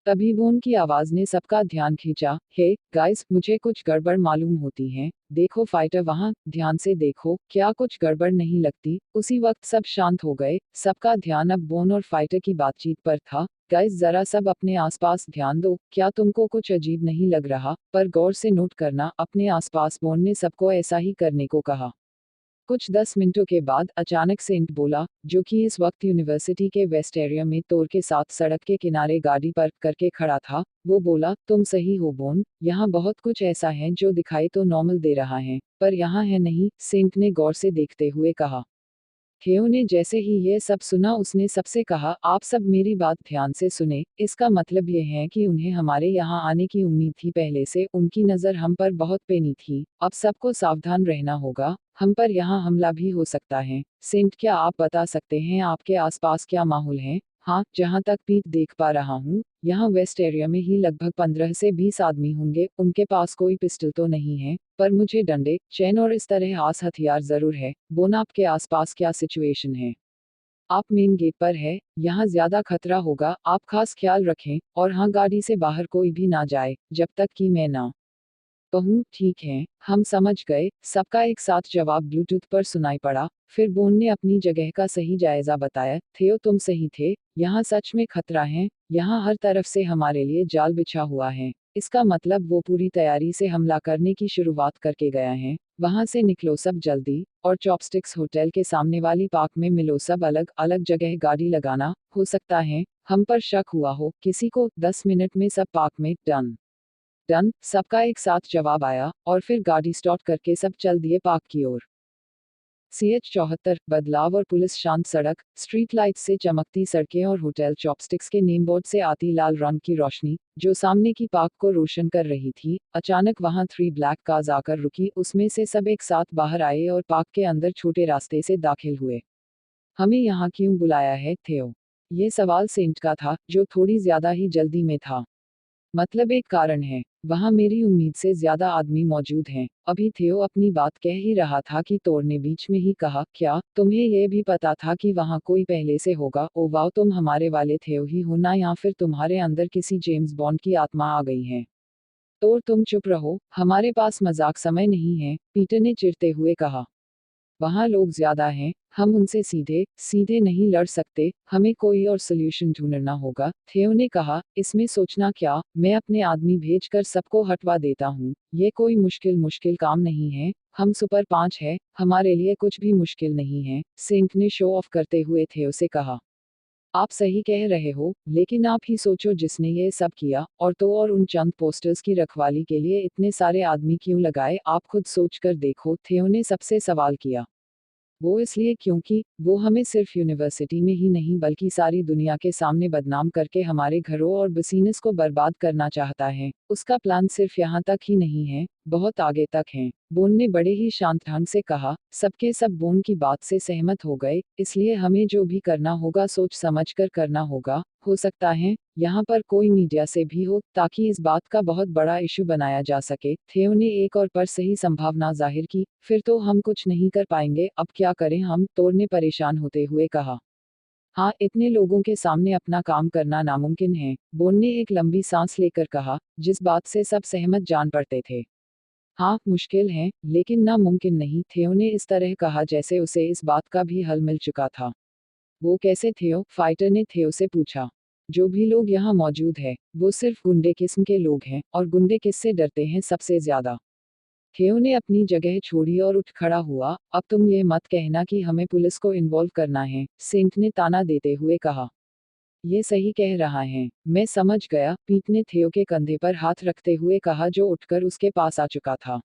तभी बोन की आवाज ने सबका ध्यान खींचा, हे गाइस, मुझे कुछ गड़बड़ मालूम होती है। देखो फाइटर वहां, ध्यान से देखो, क्या कुछ गड़बड़ नहीं लगती? उसी वक्त सब शांत हो गए। सबका ध्यान अब बोन और फाइटर की बातचीत पर था। गाइस जरा सब अपने आसपास ध्यान दो, क्या तुमको कुछ अजीब नहीं लग रहा? पर गौर से नोट करना अपने आसपास। बोन ने सबको ऐसा ही करने को कहा। कुछ 10 मिनटों के बाद अचानक सेंट बोला, जो कि इस वक्त यूनिवर्सिटी के वेस्ट एरिया में तोर के साथ सड़क के किनारे गाड़ी पार्क करके खड़ा था। वो बोला, तुम सही हो बोन, यहाँ बहुत कुछ ऐसा है जो दिखाई तो नॉर्मल दे रहा है, पर यहाँ है नहीं। सेंट ने गौर से देखते हुए कहा। थियो ने जैसे ही ये सब सुना उसने सबसे कहा, आप सब मेरी बात ध्यान से सुने। इसका मतलब ये है कि उन्हें हमारे यहाँ आने की उम्मीद थी पहले से। उनकी नज़र हम पर बहुत पेनी थी। अब सबको सावधान रहना होगा, हम पर यहाँ हमला भी हो सकता है। सेंट क्या आप बता सकते हैं आपके आसपास क्या माहौल है? हाँ, जहाँ तक पीठ देख पा रहा हूँ, यहाँ वेस्ट एरिया में ही लगभग 15 से 20 आदमी होंगे। उनके पास कोई पिस्टल तो नहीं है, पर मुझे डंडे, चैन और इस तरह आस हथियार जरूर है। बोन आपके आसपास क्या सिचुएशन है? आप मेन गेट पर है, यहाँ ज्यादा खतरा होगा, आप खास ख्याल रखें। और हाँ, गाड़ी से बाहर कोई भी ना जाए जब तक कि मैं ना कहूँ। ठीक है, हम समझ गए। सबका एक साथ जवाब ब्लूटूथ पर सुनाई पड़ा। फिर बोन ने अपनी जगह का सही जायजा बताया। थियो तुम सही थे, यहाँ सच में खतरा है। यहाँ हर तरफ से हमारे लिए जाल बिछा हुआ है। इसका मतलब वो पूरी तैयारी से हमला करने की शुरुआत करके गया है। वहां से निकलो सब जल्दी, और चॉपस्टिक्स होटल के सामने वाली पार्क में मिलो सब अलग अलग जगह गाड़ी लगाना, हो सकता है हम पर शक हुआ हो किसी को, 10 मिनट में सब पार्क में, डन। डन, सबका एक साथ जवाब आया, और फिर गाड़ी स्टार्ट करके सब चल दिए पार्क की ओर। CH 74 बदलाव और पुलिस शांत सड़क, स्ट्रीट लाइट से चमकती सड़कें और होटल चॉपस्टिक्स के नेम बोर्ड से आती लाल रंग की रोशनी, जो सामने की पार्क को रोशन कर रही थी। अचानक वहां 3 ब्लैक कार्स आकर रुकी, उसमें से सब एक साथ बाहर आए और पार्क के अंदर छोटे रास्ते से दाखिल हुए। हमें यहाँ क्यों बुलाया है, थियो? ये सवाल सेंट का था, जो थोड़ी ज्यादा ही जल्दी में था। मतलब एक कारण है, वहां मेरी उम्मीद से ज्यादा आदमी मौजूद हैं। अभी थियो अपनी बात कह ही रहा था कि तोर ने बीच में ही कहा, क्या तुम्हें यह भी पता था कि वहां कोई पहले से होगा? ओ वाह, तुम हमारे वाले थियो ही हो ना, या फिर तुम्हारे अंदर किसी जेम्स बॉन्ड की आत्मा आ गई है? तोर तुम चुप रहो, हमारे पास मजाक समय नहीं है, पीटर ने चिढ़ते हुए कहा। वहाँ लोग ज्यादा हैं, हम उनसे सीधे सीधे नहीं लड़ सकते, हमें कोई और सोल्यूशन ढूंढना होगा, थियो ने कहा। इसमें सोचना क्या, मैं अपने आदमी भेजकर सबको हटवा देता हूँ, ये कोई मुश्किल मुश्किल काम नहीं है, हम सुपर 5 है, हमारे लिए कुछ भी मुश्किल नहीं है, सिंक ने शो ऑफ करते हुए थियो से कहा। आप सही कह रहे हो, लेकिन आप ही सोचो जिसने ये सब किया, और तो और उन चंद पोस्टर्स की रखवाली के लिए इतने सारे आदमी क्यों लगाए, आप खुद सोच कर देखो, थियो ने सबसे सवाल किया। वो इसलिए क्योंकि वो हमें सिर्फ यूनिवर्सिटी में ही नहीं बल्कि सारी दुनिया के सामने बदनाम करके हमारे घरों और बिजनेस को बर्बाद करना चाहता है। उसका प्लान सिर्फ यहाँ तक ही नहीं है, बहुत आगे तक है। बोन ने बड़े ही शांत ढंग से कहा। सबके सब बोन की बात से सहमत हो गए, इसलिए हमें जो भी करना होगा सोच समझ कर करना होगा। हो सकता है यहाँ पर कोई मीडिया से भी हो, ताकि इस बात का बहुत बड़ा इशू बनाया जा सके। थियो ने एक और पर सही संभावना जाहिर की। फिर तो हम कुछ नहीं कर पाएंगे, अब क्या करें हम, तोर ने परेशान होते हुए कहा। हाँ, इतने लोगों के सामने अपना काम करना नामुमकिन है, बोन ने एक लंबी सांस लेकर कहा, जिस बात से सब सहमत जान पड़ते थे। हाँ, मुश्किल है, लेकिन नामुमकिन नहीं, थियो ने इस तरह कहा जैसे उसे इस बात का भी हल मिल चुका था। वो कैसे, थियो? फाइटर ने थियो से पूछा। जो भी लोग यहाँ मौजूद है, वो सिर्फ गुंडे किस्म के लोग हैं, और गुंडे किससे डरते हैं सबसे ज्यादा? थियो ने अपनी जगह छोड़ी और उठ खड़ा हुआ। अब तुम ये मत कहना कि हमें पुलिस को इन्वॉल्व करना है, सेंट ने ताना देते हुए कहा। ये सही कह रहा है, मैं समझ गया, पीट ने थियो के कंधे पर हाथ रखते हुए कहा, जो उठकर उसके पास आ चुका था।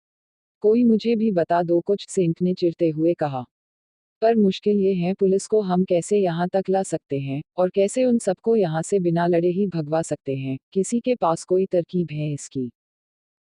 कोई मुझे भी बता दो कुछ, सेंट ने चिढ़ते हुए कहा। पर मुश्किल ये है, पुलिस को हम कैसे यहाँ तक ला सकते हैं, और कैसे उन सबको यहाँ से बिना लड़े ही भगवा सकते हैं? किसी के पास कोई तरकीब है इसकी?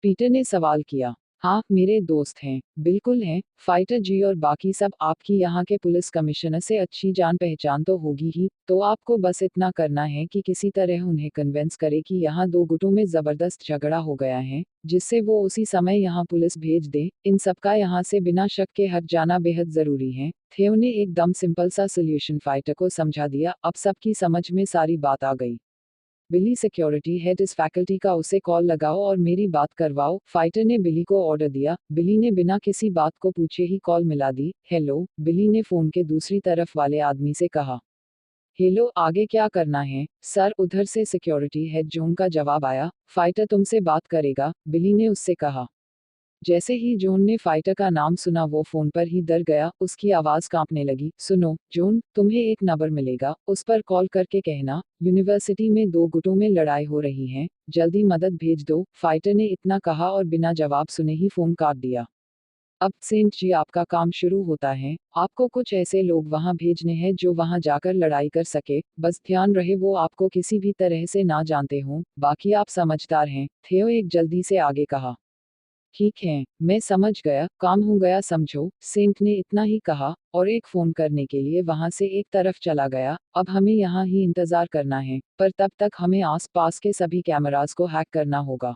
पीटर ने सवाल किया। हाँ, मेरे दोस्त हैं, बिल्कुल हैं, फाइटर जी और बाकी सब। आपकी यहाँ के पुलिस कमिश्नर से अच्छी जान पहचान तो होगी ही, तो आपको बस इतना करना है कि किसी तरह उन्हें कन्विंस करे कि यहाँ दो गुटों में जबरदस्त झगड़ा हो गया है, जिससे वो उसी समय यहाँ पुलिस भेज दे। इन सबका यहाँ से बिना शक के हट जाना बेहद जरूरी है। थियो ने एकदम सिंपल सा सोल्यूशन फाइटर को समझा दिया। अब सबकी समझ में सारी बात आ गई। बिली, सिक्योरिटी हेड इस फैकल्टी का, उसे कॉल लगाओ और मेरी बात करवाओ, फाइटर ने बिली को ऑर्डर दिया। बिली ने बिना किसी बात को पूछे ही कॉल मिला दी। हेलो, बिली ने फोन के दूसरी तरफ वाले आदमी से कहा। हेलो, आगे क्या करना है सर? उधर से सिक्योरिटी हेड जॉन का जवाब आया। फाइटर तुमसे बात करेगा, बिली ने उससे कहा। जैसे ही जॉन ने फाइटर का नाम सुना, वो फोन पर ही डर गया, उसकी आवाज कांपने लगी। सुनो जॉन, तुम्हें एक नंबर मिलेगा, उस पर कॉल करके कहना यूनिवर्सिटी में दो गुटों में लड़ाई हो रही है, जल्दी मदद भेज दो। फाइटर ने इतना कहा और बिना जवाब सुने ही फोन काट दिया। अब सेंट जी, आपका काम शुरू होता है। आपको कुछ ऐसे लोग वहां भेजने हैं जो वहां जाकर लड़ाई कर सके, बस ध्यान रहे वो आपको किसी भी तरह से ना जानते हों, बाकी आप समझदार हैं, थियो एक जल्दी से आगे कहा। ठीक है, मैं समझ गया, काम हो गया समझो, सेंट ने इतना ही कहा, और एक फोन करने के लिए वहां से एक तरफ चला गया। अब हमें यहाँ ही इंतजार करना है, पर तब तक हमें आसपास के सभी कैमरास को हैक करना होगा।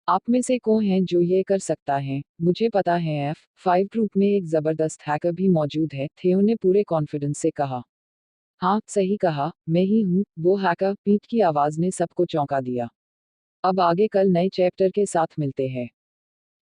आप में से कौन है जो ये कर सकता है? मुझे पता है, F5 ग्रुप में एक जबरदस्त हैकर भी मौजूद है, थियो ने पूरे कॉन्फिडेंस से कहा। हाँ, सही कहा, मैं ही हूँ वो हैकर, पीट की आवाज ने सबको चौंका दिया। अब आगे कल नए चैप्टर के साथ मिलते हैं।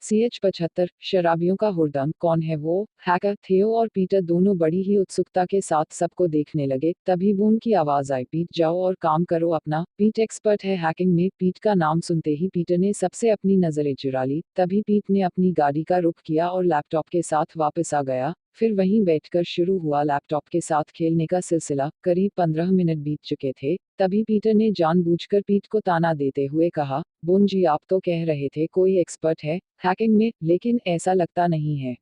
CH75 शराबियों का हुड़दंग कौन है वो हैकर। थियो और पीटर दोनों बड़ी ही उत्सुकता के साथ सबको देखने लगे। तभी बून की आवाज आई, पीट जाओ और काम करो अपना। पीट एक्सपर्ट है हैकिंग में। पीट का नाम सुनते ही पीटर ने सबसे अपनी नजरें चुरा ली। तभी पीट ने अपनी गाड़ी का रुख किया और लैपटॉप के साथ वापस आ गया। फिर वहीं बैठकर शुरू हुआ लैपटॉप के साथ खेलने का सिलसिला। करीब 15 मिनट बीत चुके थे। तभी पीटर ने जानबूझकर पीट को ताना देते हुए कहा, बोन जी आप तो कह रहे थे कोई एक्सपर्ट है हैकिंग में, लेकिन ऐसा लगता नहीं है।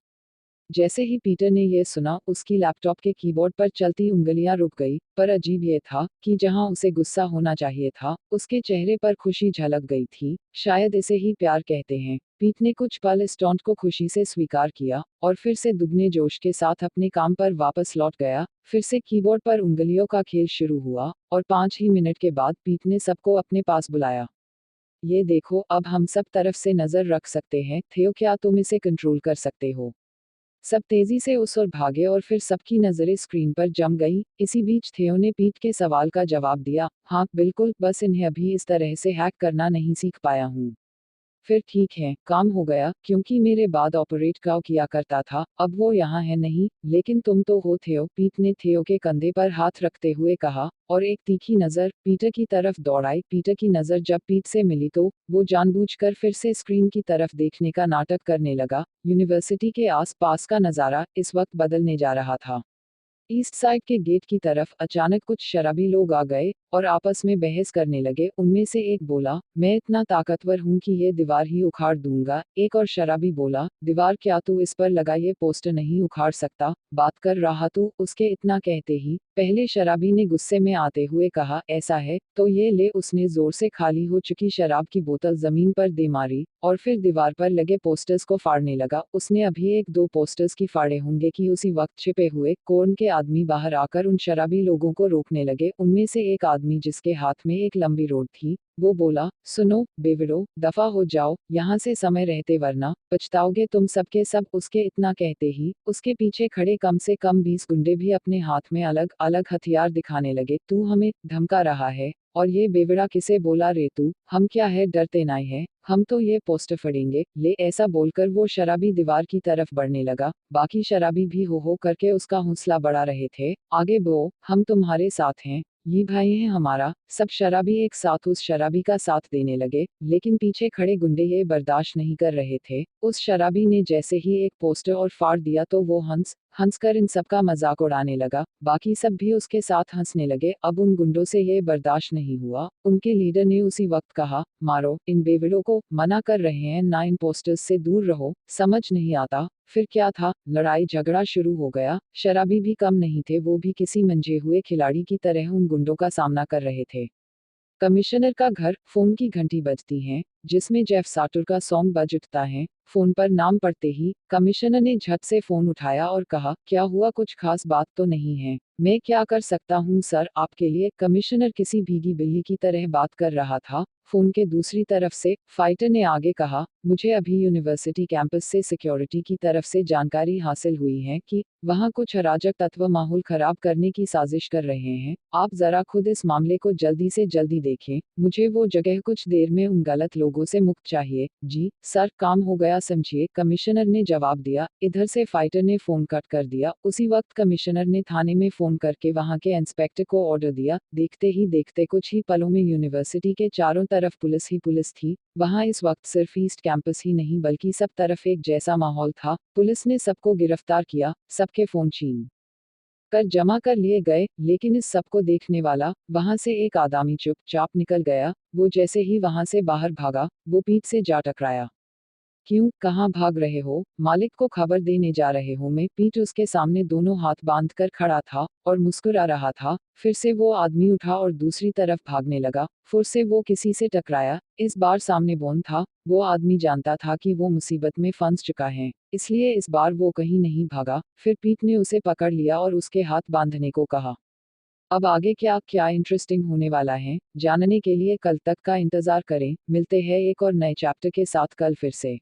जैसे ही पीटर ने यह सुना, उसकी लैपटॉप के कीबोर्ड पर चलती उंगलियां रुक गई। पर अजीब यह था कि जहां उसे गुस्सा होना चाहिए था, उसके चेहरे पर खुशी झलक गई थी। शायद इसे ही प्यार कहते हैं। पीट ने कुछ पल इस टॉन्ट को खुशी से स्वीकार किया और फिर से दुगने जोश के साथ अपने काम पर वापस लौट गया। फिर से कीबोर्ड पर उंगलियों का खेल शुरू हुआ और 5 ही मिनट के बाद पीट ने सबको अपने पास बुलाया। ये देखो, अब हम सब तरफ से नजर रख सकते हैं। थियो क्या तुम इसे कंट्रोल कर सकते हो? सब तेजी से उस ओर भागे और फिर सबकी नजरें स्क्रीन पर जम गई। इसी बीच थियो ने पीट के सवाल का जवाब दिया, हाँ बिल्कुल, बस इन्हें अभी इस तरह से हैक करना नहीं सीख पाया हूँ। फिर ठीक है, काम हो गया, क्योंकि मेरे बाद ऑपरेट काव किया करता था, अब वो यहाँ है नहीं। लेकिन तुम तो हो थियो। पीट ने थियो के कंधे पर हाथ रखते हुए कहा और एक तीखी नजर पीटर की तरफ दौड़ाई। पीटर की नजर जब पीट से मिली तो वो जानबूझकर फिर से स्क्रीन की तरफ देखने का नाटक करने लगा। यूनिवर्सिटी के आस-पास का नजारा इस वक्त बदलने जा रहा था। ईस्ट साइड के गेट की तरफ अचानक कुछ शराबी लोग आ गए और आपस में बहस करने लगे। उनमें से एक बोला, मैं इतना ताकतवर हूं कि ये दीवार ही उखाड़ दूंगा। एक और शराबी बोला, दीवार क्या, तू इस पर लगा ये पोस्टर नहीं उखाड़ सकता, बात कर रहा तू। उसके इतना कहते ही पहले शराबी ने गुस्से में आते हुए कहा, ऐसा है तो ये ले। उसने जोर से खाली हो चुकी शराब की बोतल जमीन पर दे मारी और फिर दीवार पर लगे पोस्टर्स को फाड़ने लगा। उसने अभी एक दो पोस्टर्स की फाड़े होंगे कि उसी वक्त छिपे हुए कोर्न के आदमी बाहर आकर उन शराबी लोगों को रोकने लगे। उनमें से एक आदमी जिसके हाथ में एक लंबी रोड थी, वो बोला, सुनो बेवड़ो, दफा हो जाओ यहाँ से समय रहते, वरना पछताओगे तुम सबके सब। उसके इतना कहते ही उसके पीछे खड़े कम से कम 20 गुंडे भी अपने हाथ में अलग अलग हथियार दिखाने लगे। तू हमें धमका रहा है? और ये बेवड़ा किसे बोला रे तू? हम क्या है, डरते नहीं है? हम तो ये पोस्टर फड़ेंगे ले। ऐसा बोलकर वो शराबी दीवार की तरफ बढ़ने लगा। बाकी शराबी भी हो करके उसका हौसला बढ़ा रहे थे। आगे बो, हम तुम्हारे साथ हैं, ये भाई है हमारा। सब शराबी एक साथ उस शराबी का साथ देने लगे, लेकिन पीछे खड़े गुंडे ये बर्दाश्त नहीं कर रहे थे। उस शराबी ने जैसे ही एक पोस्टर और फाड़ दिया तो वो हंसकर इन सबका मजाक उड़ाने लगा। बाकी सब भी उसके साथ हंसने लगे। अब उन गुंडों से ये बर्दाश्त नहीं हुआ। उनके लीडर ने उसी वक्त कहा, मारो इन बेवड़ों को, मना कर रहे हैं ना, इन पोस्टर्स से दूर रहो। समझ नहीं आता? फिर क्या था, लड़ाई झगड़ा शुरू हो गया। शराबी भी कम नहीं थे, वो भी किसी मंझे हुए खिलाड़ी की तरह उन गुंडों का सामना कर रहे थे। कमिश्नर का घर। फोन की घंटी बजती है, जिसमें जेफ साटुर का सॉन्ग बज उठता है। फोन पर नाम पढ़ते ही कमिश्नर ने झट से फोन उठाया और कहा, क्या हुआ, कुछ खास बात तो नहीं है? मैं क्या कर सकता हूँ सर आपके लिए? कमिश्नर किसी भीगी बिल्ली की तरह बात कर रहा था। फोन के दूसरी तरफ से फाइटर ने आगे कहा, मुझे अभी यूनिवर्सिटी कैंपस से सिक्योरिटी की तरफ से जानकारी हासिल हुई है कि वहाँ कुछ अराजक तत्व माहौल खराब करने की साजिश कर रहे हैं। आप जरा खुद इस मामले को जल्दी से जल्दी देखें। मुझे वो जगह कुछ देर में उन गलत लोगों से मुक्त चाहिए। जी सर, काम हो गया समझिए, कमिश्नर ने जवाब दिया। इधर से फाइटर ने फोन कट कर दिया। उसी वक्त कमिश्नर ने थाने में फोन करके वहां के इंस्पेक्टर को ऑर्डर दिया। देखते ही देखते कुछ ही पलों में यूनिवर्सिटी के चारों तरफ पुलिस ही पुलिस थी। वहां इस वक्त सिर्फ ईस्ट कैंपस ही नहीं बल्कि सब तरफ एक जैसा माहौल था। पुलिस ने सबको गिरफ्तार किया, सबके फोन छीन कर जमा कर लिए गए। लेकिन इस सबको देखने वाला वहां से एक आदमी चुपचाप निकल गया। वो जैसे ही वहां से बाहर भागा, वो पीठ से जा टकराया। क्यों, कहाँ भाग रहे हो? मालिक को खबर देने जा रहे हो मैं। पीठ उसके सामने दोनों हाथ बांधकर खड़ा था और मुस्कुरा रहा था। फिर से वो आदमी उठा और दूसरी तरफ भागने लगा। फिर से वो किसी से टकराया। इस बार सामने बोन था। वो आदमी जानता था कि वो मुसीबत में फंस चुका है, इसलिए इस बार वो कहीं नहीं भागा। फिर पीठ ने उसे पकड़ लिया और उसके हाथ बांधने को कहा। अब आगे क्या क्या इंटरेस्टिंग होने वाला है, जानने के लिए कल तक का इंतजार करें। मिलते हैं एक और नए चैप्टर के साथ कल फिर से।